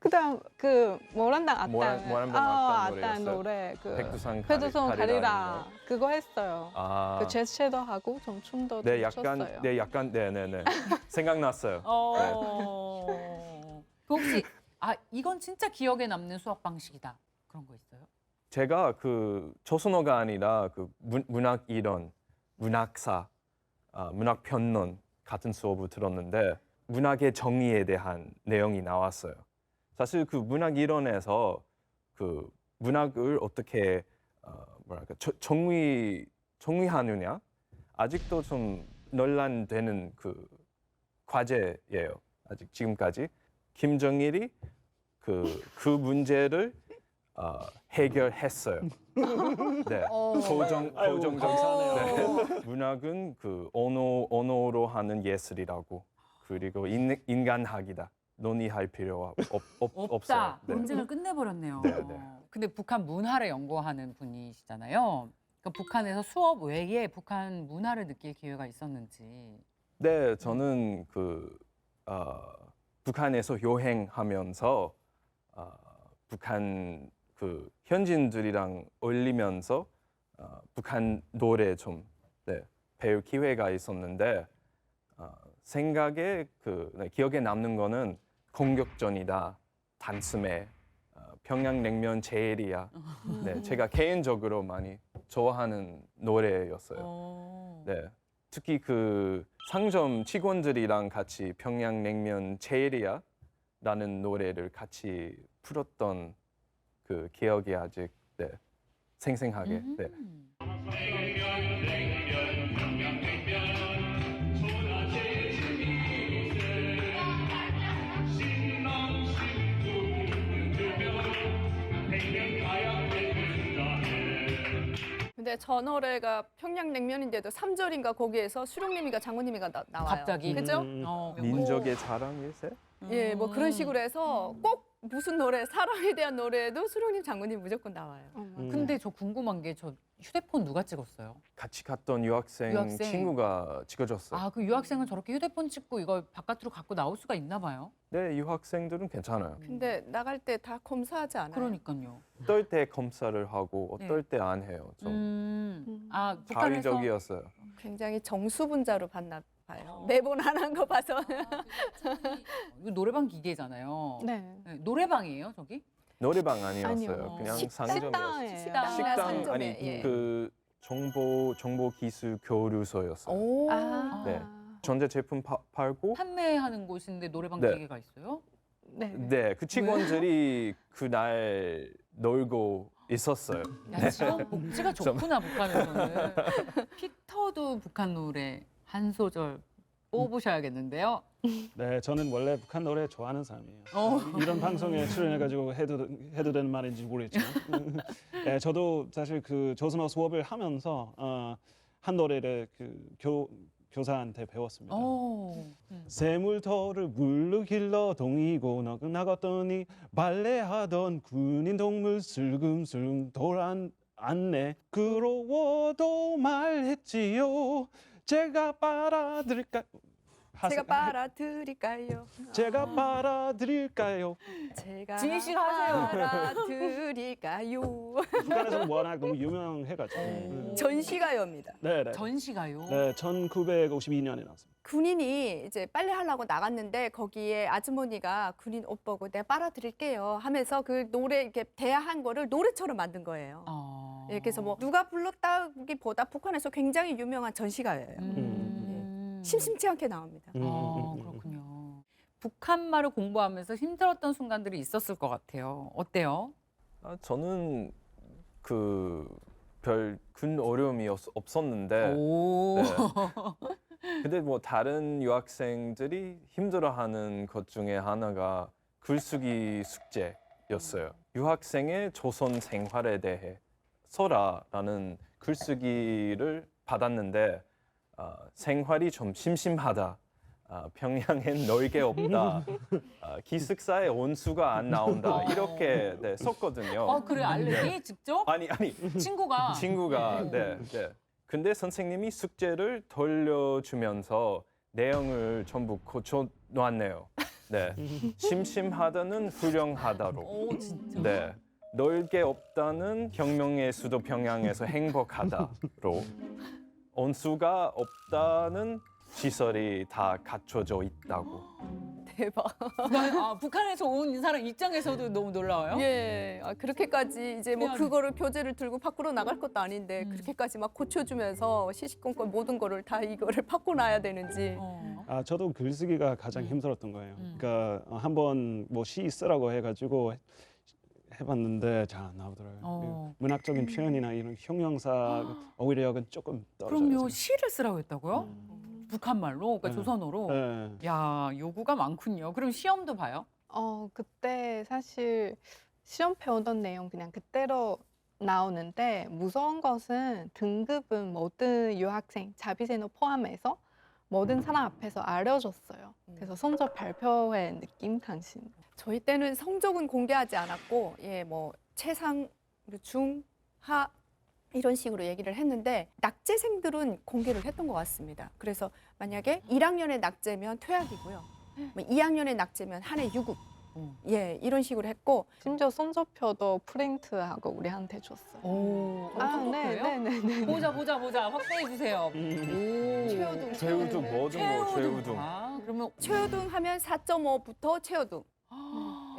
그다음 그 모란당 아따 모란당 아따 아따 노래였어요. 노래 그 백두산 백두산 가리라 가리라 그거 했어요. 아, 그 제스처도 하고 좀 춤도 좀 췄어요. 네네네 생각났어요. 그 혹시 이건 진짜 기억에 남는 수업 방식이다 그런 거 있어요? 제가 그 조선어가 아니라 그 문학 이론, 문학사, 문학 변론 같은 수업을 들었는데 문학의 정의에 대한 내용이 나왔어요. 사실 그 문학 이론에서 그 문학을 어떻게 정의하느냐 아직도 좀 논란되는 그 과제예요. 아직 지금까지 김정일이 그 문제를 해결했어요. 네, 고정 감사하네요. 문학은 그 언어로 하는 예술이라고 그리고 인간학이다. 논의할 필요가 없어요. 없다. 네. 논쟁을 끝내버렸네요. 네, 네. 근데 북한 문화를 연구하는 분이시잖아요. 그러니까 북한에서 수업 외에 북한 문화를 느낄 기회가 있었는지. 네, 저는 북한에서 여행하면서 북한 그 현지인들이랑 어울리면서 북한 노래 좀 배울 기회가 있었는데 생각에 기억에 남는 거는 공격전이다, 단숨에 평양냉면 제일이야. 네, 제가 개인적으로 많이 좋아하는 노래였어요. 네, 특히 그 상점 직원들이랑 같이 평양냉면 제일이야라는 노래를 같이 풀었던 그 기억이 아직 생생하게. 네. 근데 저 노래가 평양냉면인데도 3절인가 거기에서 수령님이가 장모님이가 나와요. 갑자기. 그죠? 민족의 자랑일세? 예, 뭐 그런 식으로 해서 꼭 무슨 노래, 사랑에 대한 노래에도 수령님, 장모님 무조건 나와요. 근데 저 궁금한 게 저 휴대폰 누가 찍었어요? 같이 갔던 유학생 친구가 찍어줬어요. 그 유학생은 저렇게 휴대폰 찍고 이걸 바깥으로 갖고 나올 수가 있나 봐요? 네, 유학생들은 괜찮아요. 근데 나갈 때 다 검사하지 않아요. 그러니까요. 어떨 때 검사를 하고 네. 어떨 때 안 해요. 좀 북한에서 자의적이었어요. 굉장히 정수분자로 봤나 봐요. 매번 안 한 거 봐서. 이거 노래방 기계잖아요. 네. 네, 노래방이에요, 저기? 노래방 아니었어요. 아니요. 그냥 식당이에요. 상점이었어요. 식당. 식당 상점에, 아니 예. 그 정보기술 교류소였어요. 오. 네. 전자제품 팔고 판매하는 곳인데 노래방 네. 기계가 있어요? 네. 네, 그 직원들이 그날 놀고 있었어요. 야, 직원 복지가 좋구나, 북한에서는. 피터도 북한 노래 한 소절 뽑으셔야겠는데요. 네, 저는 원래 북한 노래 좋아하는 사람이에요. 이런 방송에 출연해가지고 해도 되는 말인지 모르겠지만, 네, 저도 사실 그 조선어 수업을 하면서 한 노래를 그 교사한테 배웠습니다. 새물터를 물로 길러 동이고 나갔더니 발레하던 군인 동물 슬금슬금 돌아왔네. 그러워도 말했지요. 제가 빨아들일까? 제가 빨아드릴까요? 제가 빨아드릴까요? 제가 진희 씨가 하세요. 빨아드릴까요? 북한에서는 워낙 너무 유명해가지고. 전시가요입니다. 네네. 전시가요? 네, 1952년에 나왔습니다. 군인이 이제 빨래하려고 나갔는데 거기에 아주머니가 군인 옷 보고 내가 빨아드릴게요 하면서 그 노래 이렇게 대화한 거를 노래처럼 만든 거예요. 예, 그래서 뭐 누가 불렀다기보다 북한에서 굉장히 유명한 전시가요예요. 심심치 않게 나옵니다. 그렇군요. 북한말을 공부하면서 힘들었던 순간들이 있었을 것 같아요. 어때요? 저는 별 큰 어려움이 없었는데 오. 네. 근데 뭐 다른 유학생들이 힘들어하는 것 중에 하나가 글쓰기 숙제였어요. 유학생의 조선 생활에 대해 써라라는 글쓰기를 받았는데 생활이 좀 심심하다. 평양엔 놀 게 없다. 기숙사에 온수가 안 나온다. 이렇게 썼거든요. 그래 알레니 직접? 아니 친구가 네. 근데 선생님이 숙제를 돌려주면서 내용을 전부 고쳐 놓았네요. 네. 심심하다는 훌륭하다로. 오 진짜. 네. 넓게 없다는 혁명의 수도 평양에서 행복하다로. 온수가 없다는 시설이 다 갖춰져 있다고. 대박. 북한에서 온 사람 입장에서도 너무 놀라워요. 예, 그렇게까지 이제 뭐 미안해. 그거를 교재를 들고 밖으로 나갈 것도 아닌데 그렇게까지 막 고쳐주면서 시시콜콜 모든 거를 다 이거를 바꿔놔야 되는지. 저도 글쓰기가 가장 힘들었던 거예요. 그러니까 한번 뭐 시 쓰라고 해가지고 해봤는데 잘 안 나오더라고요. 문학적인 표현이나 이런 형용사 어휘력은 조금 떨어져요. 그럼요, 시를 쓰라고 했다고요? 북한 말로, 그러니까 네. 조선어로. 네. 야, 요구가 많군요. 그럼 시험도 봐요? 그때 사실 시험 배우던 내용 그냥 그대로 나오는데 무서운 것은 등급은 모든 유학생, 자비생을 포함해서 모든 사람 앞에서 알려줬어요. 그래서 성적 발표회 느낌 당신. 저희 때는 성적은 공개하지 않았고, 예, 뭐 최상, 중, 하 이런 식으로 얘기를 했는데 낙제생들은 공개를 했던 것 같습니다. 그래서 만약에 1학년에 낙제면 퇴학이고요. 뭐 2학년에 낙제면 한 해 유급. 예, 이런 식으로 했고 심지어 성적표도 프린트하고 우리한테 줬어요. 오, 네네네. 보자. 확대해 주세요. 최우등, 최우등 모든 거 최우등. 그러면 최우등 하면 4.5부터 최우등.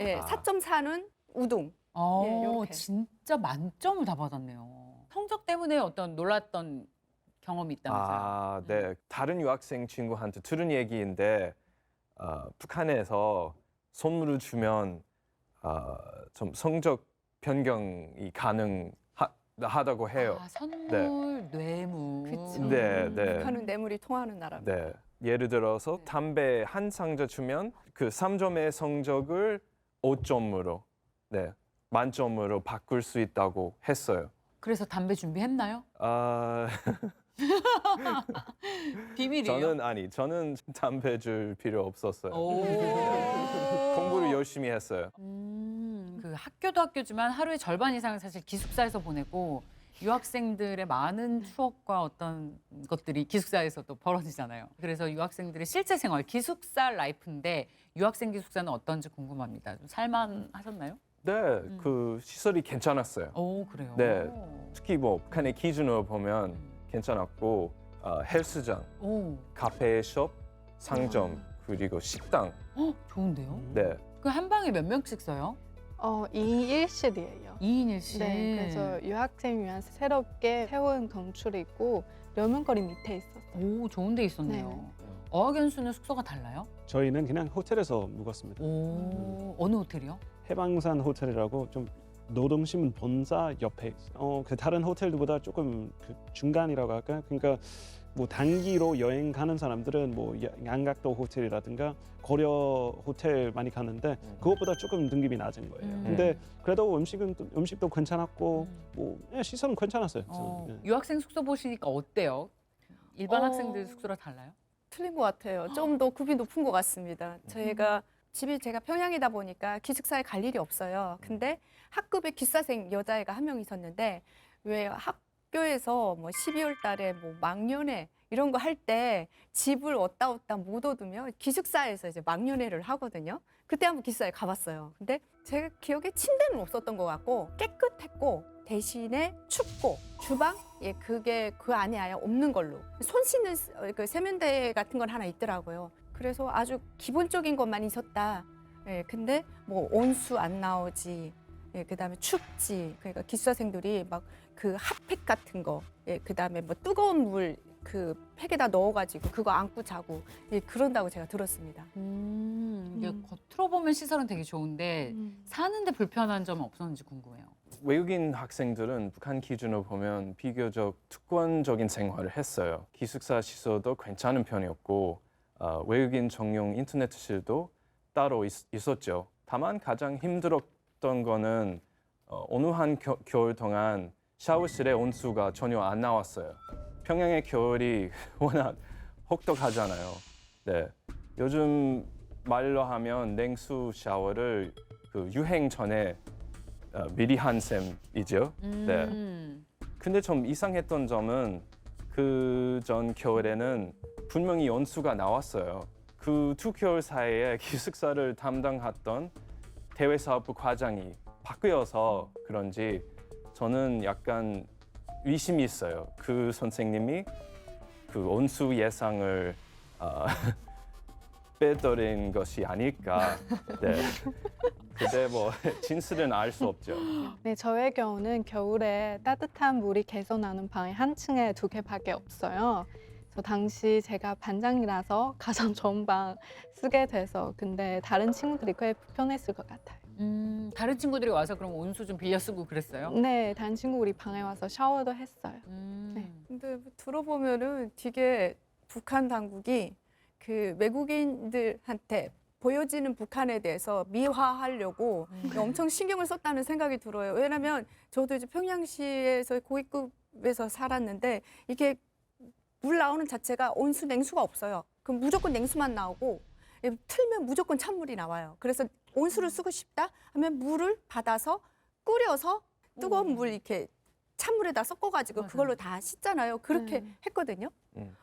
예, 4.4는 우등. 예, 요렇게. 진짜 만점을 다 받았네요. 성적 때문에 어떤 놀랐던 경험이 있다면서요? 네. 다른 유학생 친구한테 들은 얘기인데 북한에서 선물을 주면 좀 성적 변경이 가능하다고 해요. 선물, 뇌물. 그쵸. 네. 북한은 뇌물이 통하는 나라입니다. 네. 예를 들어서 담배 한 상자 주면 그 3점의 성적을 5점으로, 네, 만점으로 바꿀 수 있다고 했어요. 그래서 담배 준비했나요? 비밀이에요? 저는 담배 줄 필요 없었어요. 오. 공부를 열심히 했어요. 그 학교도 학교지만 하루의 절반 이상을 사실 기숙사에서 보내고 유학생들의 많은 추억과 어떤 것들이 기숙사에서도 벌어지잖아요. 그래서 유학생들의 실제 생활, 기숙사 라이프인데 유학생 기숙사는 어떤지 궁금합니다. 좀 살만하셨나요? 네, 그 시설이 괜찮았어요. 오, 그래요? 네. 특히 뭐 북한의 기준으로 보면 괜찮았고 헬스장, 오, 카페숍, 상점, 그리고 식당. 좋은데요? 네. 그 한 방에 몇 명씩 써요? 2인 1실이에요. 2인 1실. 네, 그래서 유학생 위한 새롭게 세운 건축이고 려문거리 밑에 있었어요. 오, 좋은 데 있었네요. 어학연수는 숙소가 달라요? 저희는 그냥 호텔에서 묵었습니다. 오, 어느 호텔이요? 해방산 호텔이라고 좀 노동신문 본사 옆에 그 다른 호텔들보다 조금 그 중간이라고 할까? 그러니까 뭐 단기로 여행 가는 사람들은 뭐 양각도 호텔이라든가 고려 호텔 많이 가는데 그것보다 조금 등급이 낮은 거예요. 근데 그래도 음식도 괜찮았고 뭐 시설은 괜찮았어요. 예. 유학생 숙소 보시니까 어때요? 일반 학생들 숙소랑 달라요? 틀린 것 같아요. 좀 더 급이 높은 것 같습니다. 집이 제가 평양이다 보니까 기숙사에 갈 일이 없어요. 근데 학급에 기사생 여자애가 한 명 있었는데 왜 학교에서 뭐 12월 달에 뭐 막년회 이런 거 할 때 집을 얻다 못 얻으면 기숙사에서 이제 막년회를 하거든요. 그때 한번 기숙사에 가봤어요. 근데 제가 기억에 침대는 없었던 것 같고 깨끗했고 대신에 춥고 주방 그게 그 안에 아예 없는 걸로 손 씻는 그 세면대 같은 건 하나 있더라고요. 그래서 아주 기본적인 것만 있었다. 근데 뭐 온수 안 나오지, 그다음에 춥지. 그러니까 기숙사생들이 막 그 핫팩 같은 거, 그다음에 뭐 뜨거운 물 그 팩에다 넣어가지고 그거 안고 자고 그런다고 제가 들었습니다. 이게 겉으로 보면 시설은 되게 좋은데 사는데 불편한 점은 없었는지 궁금해요. 외국인 학생들은 북한 기준으로 보면 비교적 특권적인 생활을 했어요. 기숙사 시설도 괜찮은 편이었고 외국인 전용 인터넷실도 따로 있었죠. 다만 가장 힘들었던 거는 어느 한 겨울 동안 샤워실에 온수가 전혀 안 나왔어요. 평양의 겨울이 워낙 혹독하잖아요. 네, 요즘 말로 하면 냉수 샤워를 그 유행 전에 미리 한 셈이죠. 네. 근데 좀 이상했던 점은 그 전 겨울에는 분명히 온수가 나왔어요. 그 2개월 사이에 기숙사를 담당했던 대외사업부 과장이 바뀌어서 그런지 저는 약간 의심이 있어요. 그 선생님이 그 온수 예상을 빼돌린 것이 아닐까. 네. 근데 뭐 진실은 알 수 없죠. 네, 저의 경우는 겨울에 따뜻한 물이 개선하는 방이 한 층에 2개밖에 없어요. 저 당시 제가 반장이라서 가장 좋은 방 쓰게 돼서 근데 다른 친구들이 꽤 불편했을 것 같아요. 다른 친구들이 와서 그럼 온수 좀 빌려 쓰고 그랬어요? 네, 다른 친구 우리 방에 와서 샤워도 했어요. 네. 근데 들어보면은 되게 북한 당국이 그 외국인들한테 보여지는 북한에 대해서 미화하려고 엄청 신경을 썼다는 생각이 들어요. 왜냐하면 저도 이제 평양시에서 고위급에서 살았는데 이게 물 나오는 자체가 온수 냉수가 없어요. 그럼 무조건 냉수만 나오고 틀면 무조건 찬물이 나와요. 그래서 온수를 쓰고 싶다 하면 물을 받아서 끓여서 뜨거운 물 이렇게 찬물에다 섞어가지고 맞아요. 그걸로 다 씻잖아요. 그렇게 했거든요.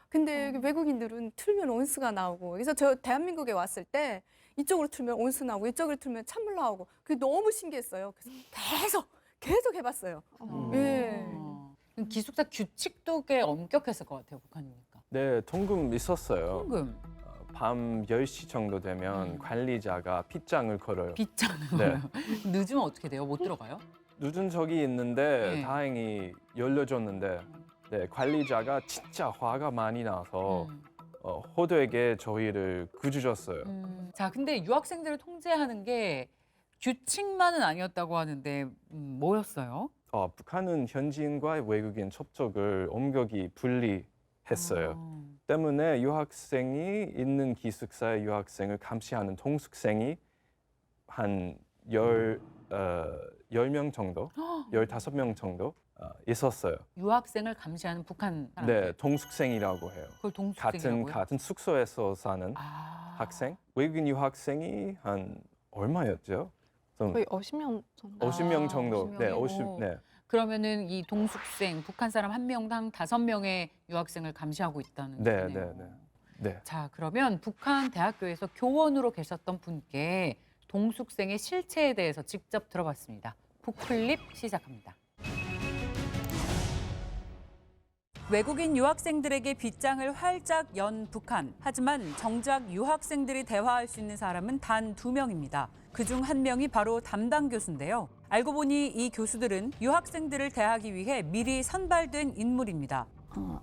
근데 여기 외국인들은 틀면 온수가 나오고 그래서 저 대한민국에 왔을 때 이쪽으로 틀면 온수 나오고 이쪽으로 틀면 찬물 나오고 그게 너무 신기했어요. 그래서 계속 해봤어요. 예. 그럼 기숙사 규칙도 꽤 엄격했을 것 같아요, 북한이니까. 네, 통금 있었어요. 통금, 밤 10시 정도 되면 관리자가 빗장을 걸어요. 빗장을 네. 늦으면 어떻게 돼요? 못 들어가요? 늦은 적이 있는데 네. 다행히 열려줬는데 네, 관리자가 진짜 화가 많이 나서 호되게 저희를 구해줬어요. 자, 근데 유학생들을 통제하는 게 규칙만은 아니었다고 하는데 뭐였어요? 북한은 현지인과 외국인 접촉을 엄격히 분리했어요. 때문에 유학생이 있는 기숙사의 유학생을 감시하는 동숙생이 한 10명 정도, 15명 정도 있었어요. 유학생을 감시하는 북한 사람들. 네, 동숙생이라고 해요. 그걸 동숙생이라고요? 같은 숙소에서 사는 학생. 외국인 유학생이 한 얼마였죠? 좀 거의 50명 정도. 50명 정도. 50 네, 명이고. 50. 네. 그러면은 이 동숙생, 북한 사람 한 명당 5명의 유학생을 감시하고 있다는 네, 거네요. 네, 네. 네. 자, 그러면 북한 대학교에서 교원으로 계셨던 분께 동숙생의 실체에 대해서 직접 들어봤습니다. 북클립 시작합니다. 외국인 유학생들에게 빗장을 활짝 연 북한. 하지만 정작 유학생들이 대화할 수 있는 사람은 단 2명입니다. 그중 한 명이 바로 담당 교수인데요. 알고 보니 이 교수들은 유학생들을 대하기 위해 미리 선발된 인물입니다.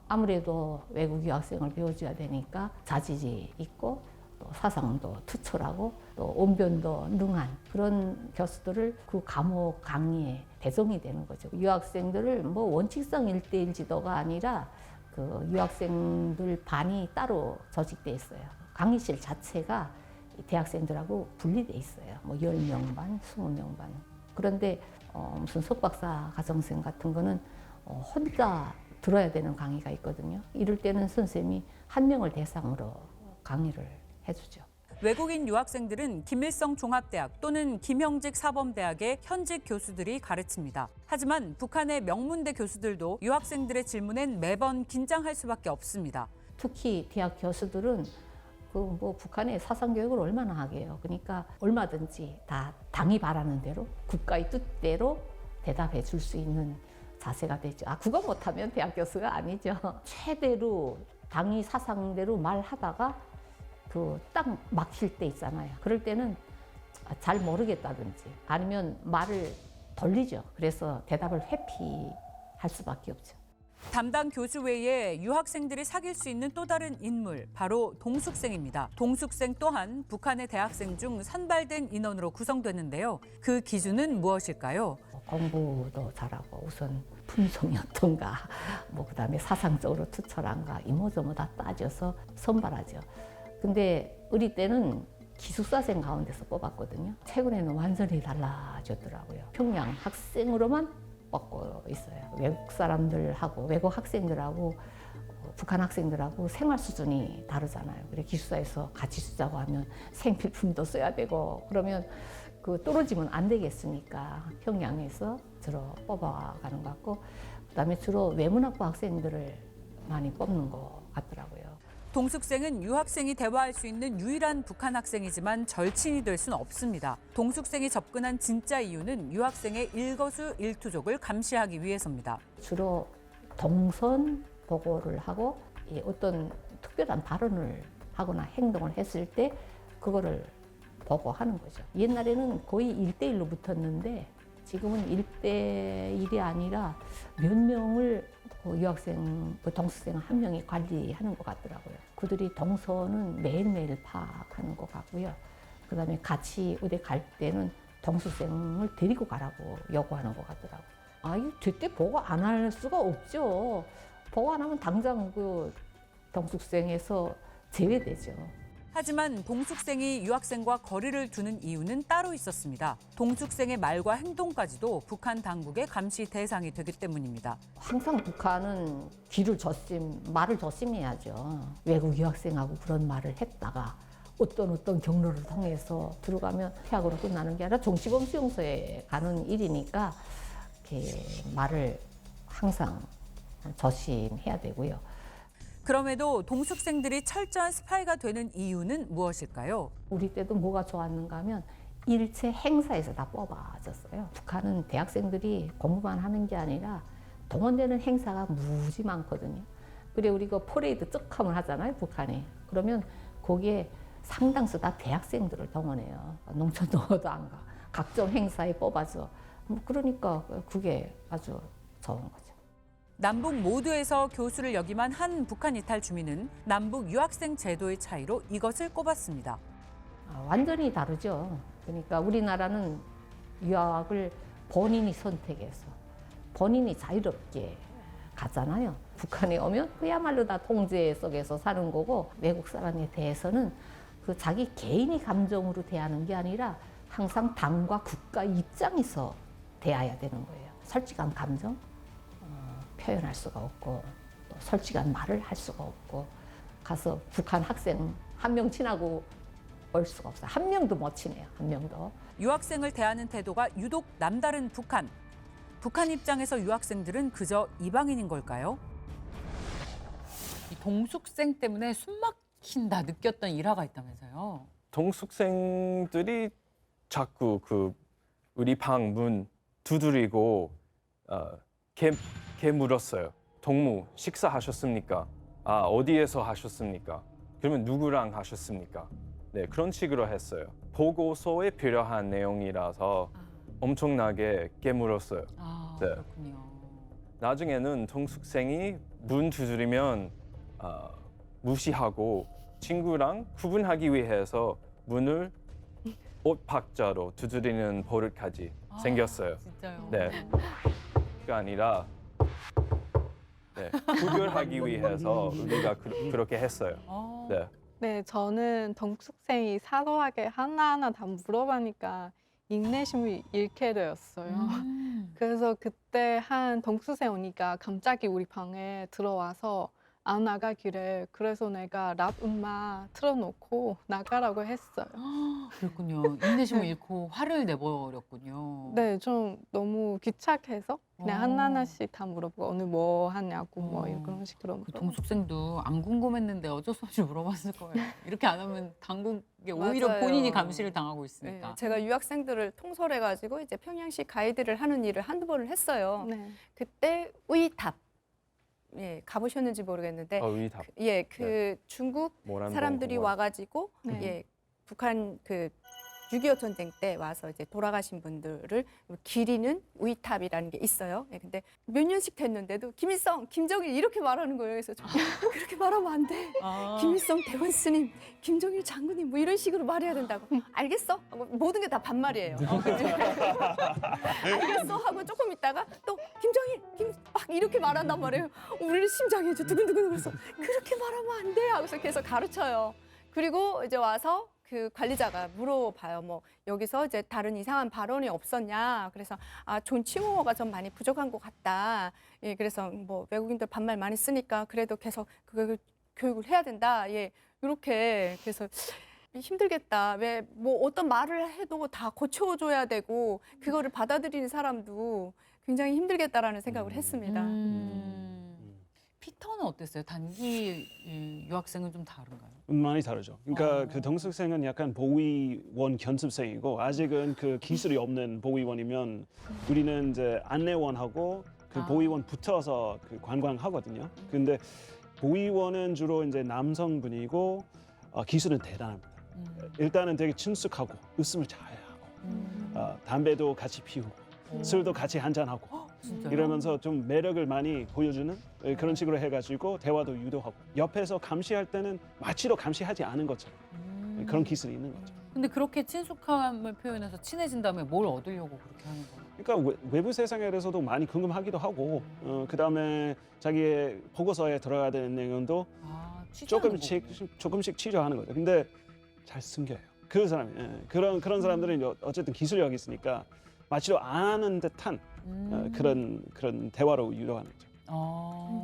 아무래도 외국 유학생을 배워줘야 되니까 자질이 있고 또 사상도 투철하고 또 언변도 능한 그런 교수들을 그 과목 강의에 배정이 되는 거죠. 유학생들을 뭐 원칙상 1대1 지도가 아니라 그 유학생들 반이 따로 조직돼 있어요. 강의실 자체가 대학생들하고 분리돼 있어요. 뭐 10명 반, 20명 반. 그런데 무슨 석박사 과정생 같은 거는 혼자 들어야 되는 강의가 있거든요. 이럴 때는 선생님이 한 명을 대상으로 강의를 해주죠. 외국인 유학생들은 김일성 종합대학 또는 김형직 사범대학의 현직 교수들이 가르칩니다. 하지만 북한의 명문대 교수들도 유학생들의 질문엔 매번 긴장할 수밖에 없습니다. 특히 대학 교수들은 그 뭐 북한의 사상 교육을 얼마나 하게요. 그러니까 얼마든지 다 당이 바라는 대로 국가의 뜻대로 대답해 줄 수 있는 자세가 되죠. 그거 못하면 대학 교수가 아니죠. 최대로 당이 사상대로 말하다가 그 딱 막힐 때 있잖아요. 그럴 때는 잘 모르겠다든지 아니면 말을 돌리죠. 그래서 대답을 회피할 수밖에 없죠. 담당 교수 외에 유학생들이 사귈 수 있는 또 다른 인물, 바로 동숙생입니다. 동숙생 또한 북한의 대학생 중 선발된 인원으로 구성됐는데요. 그 기준은 무엇일까요? 공부도 잘하고 우선 품성이 어떤가, 뭐 그다음에 사상적으로 투철한가 이모저모 다 따져서 선발하죠. 근데 우리 때는 기숙사생 가운데서 뽑았거든요. 최근에는 완전히 달라졌더라고요. 평양 학생으로만 뽑고 있어요. 외국 사람들하고 외국 학생들하고 북한 학생들하고 생활 수준이 다르잖아요. 그래 기숙사에서 같이 쓰자고 하면 생필품도 써야 되고 그러면 그 떨어지면 안 되겠으니까 평양에서 주로 뽑아가는 것 같고 그다음에 주로 외문학부 학생들을 많이 뽑는 것 같더라고요. 동숙생은 유학생이 대화할 수 있는 유일한 북한 학생이지만 절친이 될 수는 없습니다. 동숙생이 접근한 진짜 이유는 유학생의 일거수일투족을 감시하기 위해서입니다. 주로 동선 보고를 하고 어떤 특별한 발언을 하거나 행동을 했을 때 그거를 보고하는 거죠. 옛날에는 거의 1대1로 붙었는데 지금은 1대1이 아니라 몇 명을 그 유학생, 그 동숙생 한 명이 관리하는 것 같더라고요. 그들이 동선은 매일매일 파악하는 것 같고요. 그다음에 같이 어디 갈 때는 동숙생을 데리고 가라고 요구하는 것 같더라고요. 이거 제때 보고 안 할 수가 없죠. 보고 안 하면 당장 그 동숙생에서 제외되죠. 하지만 동숙생이 유학생과 거리를 두는 이유는 따로 있었습니다. 동숙생의 말과 행동까지도 북한 당국의 감시 대상이 되기 때문입니다. 항상 북한은 말을 조심해야죠. 외국 유학생하고 그런 말을 했다가 어떤 경로를 통해서 들어가면 퇴학으로 끝나는 게 아니라 종시범 수용소에 가는 일이니까 이렇게 말을 항상 조심해야 되고요. 그럼에도 동숙생들이 철저한 스파이가 되는 이유는 무엇일까요? 우리 때도 뭐가 좋았는가 하면 일체 행사에서 다 뽑아졌어요. 북한은 대학생들이 공부만 하는 게 아니라 동원되는 행사가 무지 많거든요. 그래 우리가 퍼레이드 쩍하면 하잖아요, 북한에. 그러면 거기에 상당수 다 대학생들을 동원해요. 농촌노도 안 가. 각종 행사에 뽑아서. 그러니까 그게 아주 좋은 거죠. 남북 모두에서 교수를 역임한 한 북한 이탈 주민은 남북 유학생 제도의 차이로 이것을 꼽았습니다. 완전히 다르죠. 그러니까 우리나라는 유학을 본인이 선택해서 본인이 자유롭게 가잖아요. 북한에 오면 그야말로 다 통제 속에서 사는 거고 외국 사람에 대해서는 그 자기 개인이 감정으로 대하는 게 아니라 항상 당과 국가 입장에서 대해야 되는 거예요. 솔직한 감정 표현할 수가 없고 또 솔직한 말을 할 수가 없고 가서 북한 학생 한 명 친하고 올 수가 없어요. 한 명도 못 친해요. 한 명도. 유학생을 대하는 태도가 유독 남다른 북한. 북한 입장에서 유학생들은 그저 이방인인 걸까요? 이 동숙생 때문에 숨 막힌다 느꼈던 일화가 있다면서요? 동숙생들이 자꾸 그 우리 방 문 두드리고 걔 물었어요. 동무 식사하셨습니까? 어디에서 하셨습니까? 그러면 누구랑 하셨습니까? 네, 그런 식으로 했어요. 보고서에 필요한 내용이라서 엄청나게 깨물었어요. 네. 그렇군요. 나중에는 동숙생이 문 두드리면 무시하고 친구랑 구분하기 위해서 문을 옷 박자로 두드리는 버릇까지 생겼어요. 진짜요? 네. 가 아니라 구별하기 위해서 우리가 그렇게 했어요. 네. 네, 저는 동숙생이 사소하게 하나하나 다 물어보니까 인내심을 잃게 되었어요. 그래서 그때 한 동숙생 오니까 갑자기 우리 방에 들어와서 안 나가기래. 그래서 내가 랍 음악 틀어놓고 나가라고 했어요. 그렇군요. 인내심을 잃고 화를 내버렸군요. 네, 좀 너무 귀찮게해서 그냥 어. 하나하나씩 다 물어보고 오늘 뭐 하냐고 뭐 어. 그런 식으로 그 물어보고. 동숙생도 안 궁금했는데 어쩔 수 없이 물어봤을 거예요. 이렇게 안 하면 당국에 오히려 맞아요. 본인이 감시를 당하고 네, 있으니까. 제가 유학생들을 통솔해가지고 이제 평양시 가이드를 하는 일을 한두 번을 했어요. 네. 그때 의탑, 가보셨는지 모르겠는데, 의답. 그 중국 모란봉 사람들이 공원. 와가지고 네. 북한 그 6.25 전쟁 때 와서 이제 돌아가신 분들을 기리는 의탑이라는 게 있어요. 근데 몇 년씩 됐는데도 김일성, 김정일 이렇게 말하는 거예요. 그래서 저 그렇게 말하면 안 돼. 김일성 대원 스님, 김정일 장군님 뭐 이런 식으로 말해야 된다고. 알겠어? 하고 모든 게 다 반말이에요. 알겠어? 하고 조금 있다가 또 김정일, 막 이렇게 말한단 말이에요. 우리 심장이 이제 두근두근 그래서 그렇게 말하면 안 돼. 하고서 계속 가르쳐요. 그리고 이제 와서 그 관리자가 물어봐요. 뭐 여기서 이제 다른 이상한 발언이 없었냐. 그래서 존 칭호가 좀 많이 부족한 것 같다. 그래서 뭐 외국인들 반말 많이 쓰니까 그래도 계속 그 교육을 해야 된다. 이렇게 그래서 힘들겠다. 왜 뭐 어떤 말을 해도 다 고쳐줘야 되고 그거를 받아들이는 사람도 굉장히 힘들겠다라는 생각을 했습니다. 피터는 어땠어요? 단기 유학생은 좀 다른가요? 많이 다르죠. 그러니까 어. 그 동숙생은 약간 보위원 견습생이고 아직은 그 기술이 없는 보위원이면 우리는 이제 안내원하고 그 아. 보위원 붙어서 그 관광하거든요. 근데 보위원은 주로 이제 남성분이고 기술은 대단합니다. 일단은 되게 친숙하고 웃음을 잘 하고 담배도 같이 피우고 술도 같이 한잔하고 진짜요? 이러면서 좀 매력을 많이 보여주는 그런 식으로 해가지고 대화도 유도하고 옆에서 감시할 때는 마치로 감시하지 않은 것처럼 그런 기술이 있는 거죠. 근데 그렇게 친숙함을 표현해서 친해진 다음에 뭘 얻으려고 그렇게 하는 거예요? 그러니까 외부 세상에 대해서도 많이 궁금하기도 하고 그다음에 자기의 보고서에 들어가야 되는 내용도 취재하는 조금씩 취조하는 거죠. 근데 잘 숨겨요. 그 사람이 그런 사람들은 어쨌든 기술력이 있으니까 마치로 아는 듯한 그런 대화로 유도하는 거죠.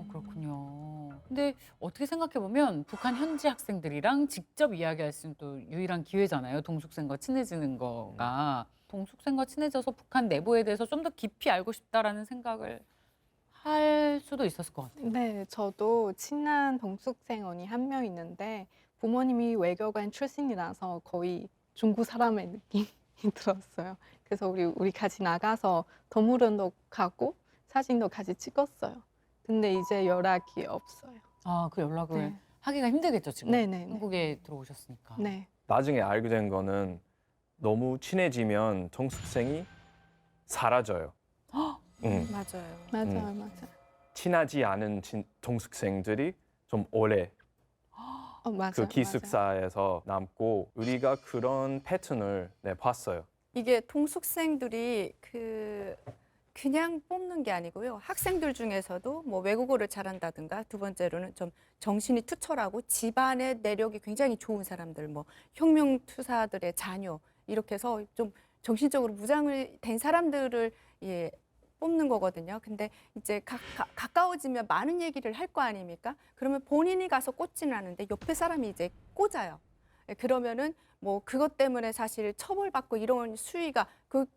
그렇군요. 근데 어떻게 생각해 보면 북한 현지 학생들이랑 직접 이야기할 수 있는 또 유일한 기회잖아요. 동숙생과 친해지는 거가. 동숙생과 친해져서 북한 내부에 대해서 좀 더 깊이 알고 싶다라는 생각을 할 수도 있었을 것 같아요. 네, 저도 친한 동숙생 언니 한 명 있는데 부모님이 외교관 출신이라서 거의 중국 사람의 느낌이 들었어요. 그래서 우리 같이 나가서 동물원도 가고 사진도 같이 찍었어요. 근데 이제 연락이 없어요. 그 연락을 네. 하기가 힘들겠죠, 지금. 네네. 한국에 들어오셨으니까. 네. 나중에 알게 된 거는 너무 친해지면 동숙생이 사라져요. 맞아요. 맞아요, 맞아요. 친하지 않은 동숙생들이 좀 오래 맞아요. 그 기숙사에서 남고 우리가 그런 패턴을 봤어요. 이게 동숙생들이 그냥 뽑는 게 아니고요. 학생들 중에서도 뭐 외국어를 잘한다든가 두 번째로는 좀 정신이 투철하고 집안의 내력이 굉장히 좋은 사람들, 뭐 혁명투사들의 자녀 이렇게 해서 좀 정신적으로 무장을 된 사람들을 뽑는 거거든요. 근데 이제 가까워지면 많은 얘기를 할 거 아닙니까? 그러면 본인이 가서 꽂지는 않은데 옆에 사람이 이제 꽂아요. 그러면은 뭐 그것 때문에 사실 처벌받고 이런 수위가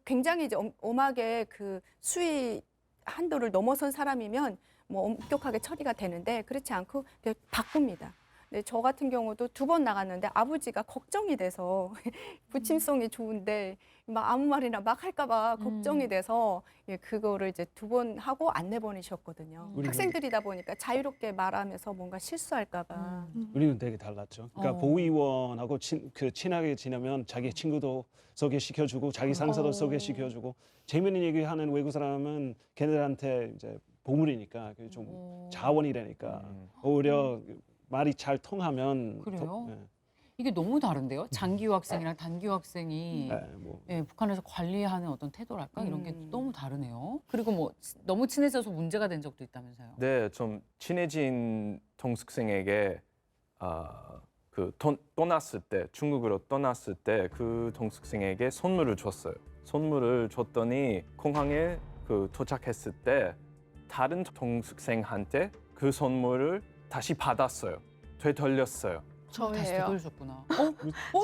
굉장히 이제 엄하게 그 수위 한도를 넘어선 사람이면 뭐 엄격하게 처리가 되는데 그렇지 않고 그냥 바꿉니다. 근데 저 같은 경우도 2번 나갔는데 아버지가 걱정이 돼서 부침성이 좋은데 막 아무 말이나 막 할까봐 걱정이 돼서 그거를 이제 2번 하고 안 내보내셨거든요. 학생들이다 보니까 자유롭게 말하면서 뭔가 실수할까봐. 우리는 되게 달랐죠. 그러니까 보위원하고 친하게 지내면 자기 친구도 소개시켜주고 자기 상사도 소개시켜주고 재미있는 얘기하는 외국 사람은 걔네들한테 이제 보물이니까 그게 좀 자원이 되니까 오히려 말이 잘 통하면 그래요? 이게 너무 다른데요? 장기 유학생이랑 단기 유학생이 북한에서 관리하는 어떤 태도랄까 이런 게 너무 다르네요. 그리고 뭐 너무 친해져서 문제가 된 적도 있다면서요? 네, 좀 친해진 동숙생에게 떠났을 때 중국으로 떠났을 때 그 동숙생에게 선물을 줬어요. 선물을 줬더니 공항에 도착했을 때 다른 동숙생한테 그 선물을 다시 받았어요. 되돌렸어요. 다시 저예요. 되돌렸구나.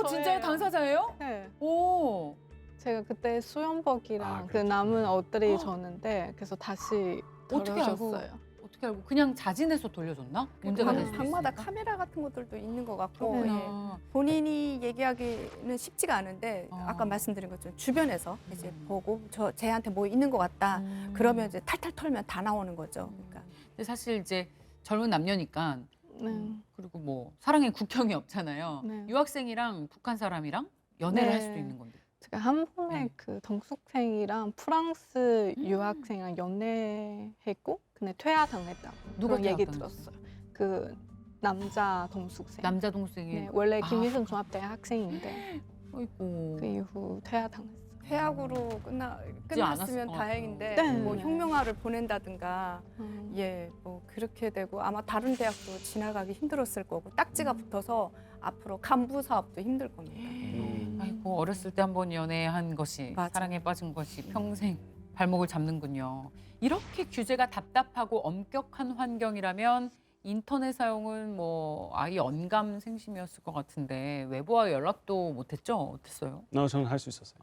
진짜요? 저예요. 당사자예요? 네. 오. 제가 그때 수영복이랑 그 그렇죠. 남은 옷들이 줬는데 그래서 다시 어떻게 알고? 돌려줬어요. 어떻게 알고? 그냥 자진해서 돌려줬나? 문제가 될 수도 방마다 있으니까? 카메라 같은 것들도 있는 것 같고 그렇구나. 본인이 얘기하기는 쉽지가 않은데 아까 말씀드린 것처럼 주변에서 이제 보고 쟤한테 뭐 있는 것 같다. 그러면 이제 탈탈 털면 다 나오는 거죠. 그러니까 근데 사실 이제 젊은 남녀니까 네. 그리고 뭐 사랑에 국경이 없잖아요. 네. 유학생이랑 북한 사람이랑 연애를 할 네. 수도 있는 건데. 제가 한 번에 네. 그 동숙생이랑 프랑스 유학생이랑 연애했고 근데 퇴학당했다고 누가 그런 얘기 퇴학당했어요? 들었어요. 그 남자 동숙생. 남자 동생이. 네, 원래 김일성 중학대 학생인데 아이고. 그 이후 퇴학당했어요. 퇴학으로 않았을 끝났으면 것 같아요. 다행인데 네. 뭐 혁명화를 보낸다든가 음. 뭐 그렇게 되고 아마 다른 대학도 지나가기 힘들었을 거고 딱지가 붙어서 앞으로 간부 사업도 힘들 겁니다. 아이고 어렸을 때 한번 연애한 것이 맞아요. 사랑에 빠진 것이 평생 발목을 잡는군요. 이렇게 규제가 답답하고 엄격한 환경이라면 인터넷 사용은 뭐 아예 언감생심이었을 것 같은데 외부와 연락도 못했죠? 어땠어요? 저는 할 수 있었어요.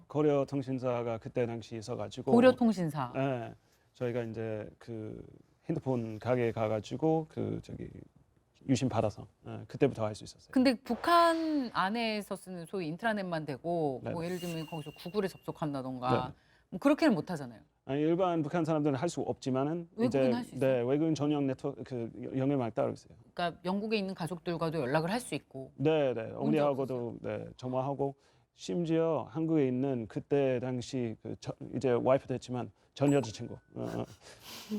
고려 통신사가 그때 당시 있어가지고 고려통신사. 네, 저희가 이제 그 핸드폰 가게에 가가지고 유심 받아서 그때부터 할 수 있었어요. 근데 북한 안에서 쓰는 소위 인트라넷만 되고 뭐 네네. 예를 들면 거기서 구글에 접속한다던가 네네. 뭐 그렇게는 못 하잖아요. 아니, 일반 북한 사람들은 할 수 없지만은 외국인 할수 있어요? 네, 외국인 전용 네트워크 연결망 따로 있어요. 그러니까 영국에 있는 가족들과도 연락을 할 수 있고. 네, 네. 문제 어머니하고도 전화하고 심지어 한국에 있는 그때 당시 이제 와이프 됐지만 전 여자친구,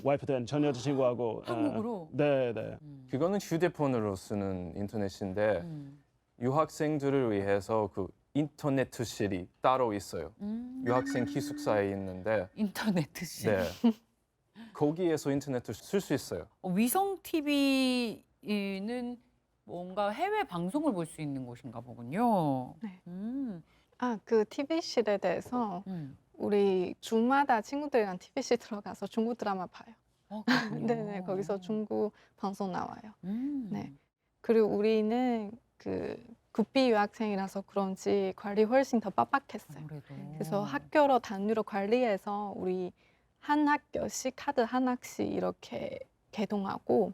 와이프 된 전 여자친구하고 한국으로? 네, 네. 그거는 휴대폰으로 쓰는 인터넷인데 유학생들을 위해서 그 인터넷실이 따로 있어요. 유학생 기숙사에 있는데 인터넷실. 네. 거기에서 인터넷을 쓸 수 있어요. 위성 TV는 뭔가 해외 방송을 볼 수 있는 곳인가 보군요. 네. 음. 그 TV실에 대해서 우리 주마다 친구들이랑 TV실 들어가서 중국 드라마 봐요. 그렇군요. 네네, 거기서 중국 방송 나와요. 음. 네. 그리고 우리는 그 국비 유학생이라서 그런지 관리 훨씬 더 빡빡했어요. 아무래도. 그래서 학교로 단위로 관리해서 우리 한 학교씩 카드 하나씩 이렇게 개동하고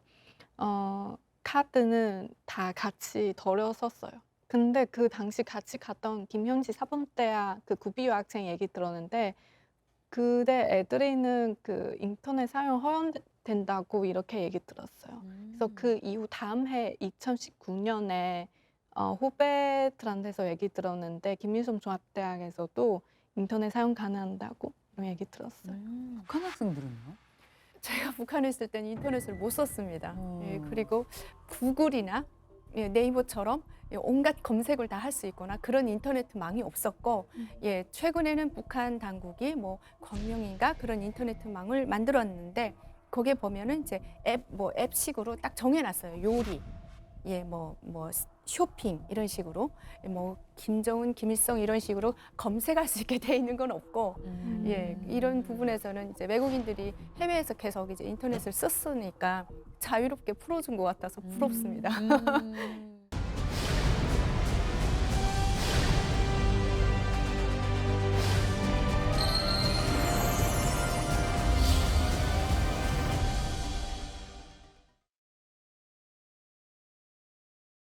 카드는 다 같이 덜어 썼어요. 근데 그 당시 같이 갔던 김현지 사범대학 그 국비 유학생 얘기 들었는데 그때 애들이는 그 인터넷 사용 허용된다고 이렇게 얘기 들었어요. 그래서 그 이후 다음 해 2019년에 후배들한테서 얘기 들었는데 김일성 종합대학에서도 인터넷 사용 가능한다고 이런 얘기 들었어요. 북한 학생들은요? 제가 북한에 있을 때는 인터넷을 못 썼습니다. 예, 음. 그리고 구글이나 네이버처럼 온갖 검색을 다 할 수 있거나 그런 인터넷망이 없었고, 최근에는 북한 당국이 뭐 광명인가 그런 인터넷망을 만들었는데 거기에 보면은 이제 앱식으로 딱 정해놨어요. 요리, 뭐 쇼핑 이런 식으로 뭐 김정은, 김일성 이런 식으로 검색할 수 있게 돼 있는 건 없고, 이런 부분에서는 이제 외국인들이 해외에서 계속 이제 인터넷을 썼으니까 자유롭게 풀어준 것 같아서 부럽습니다.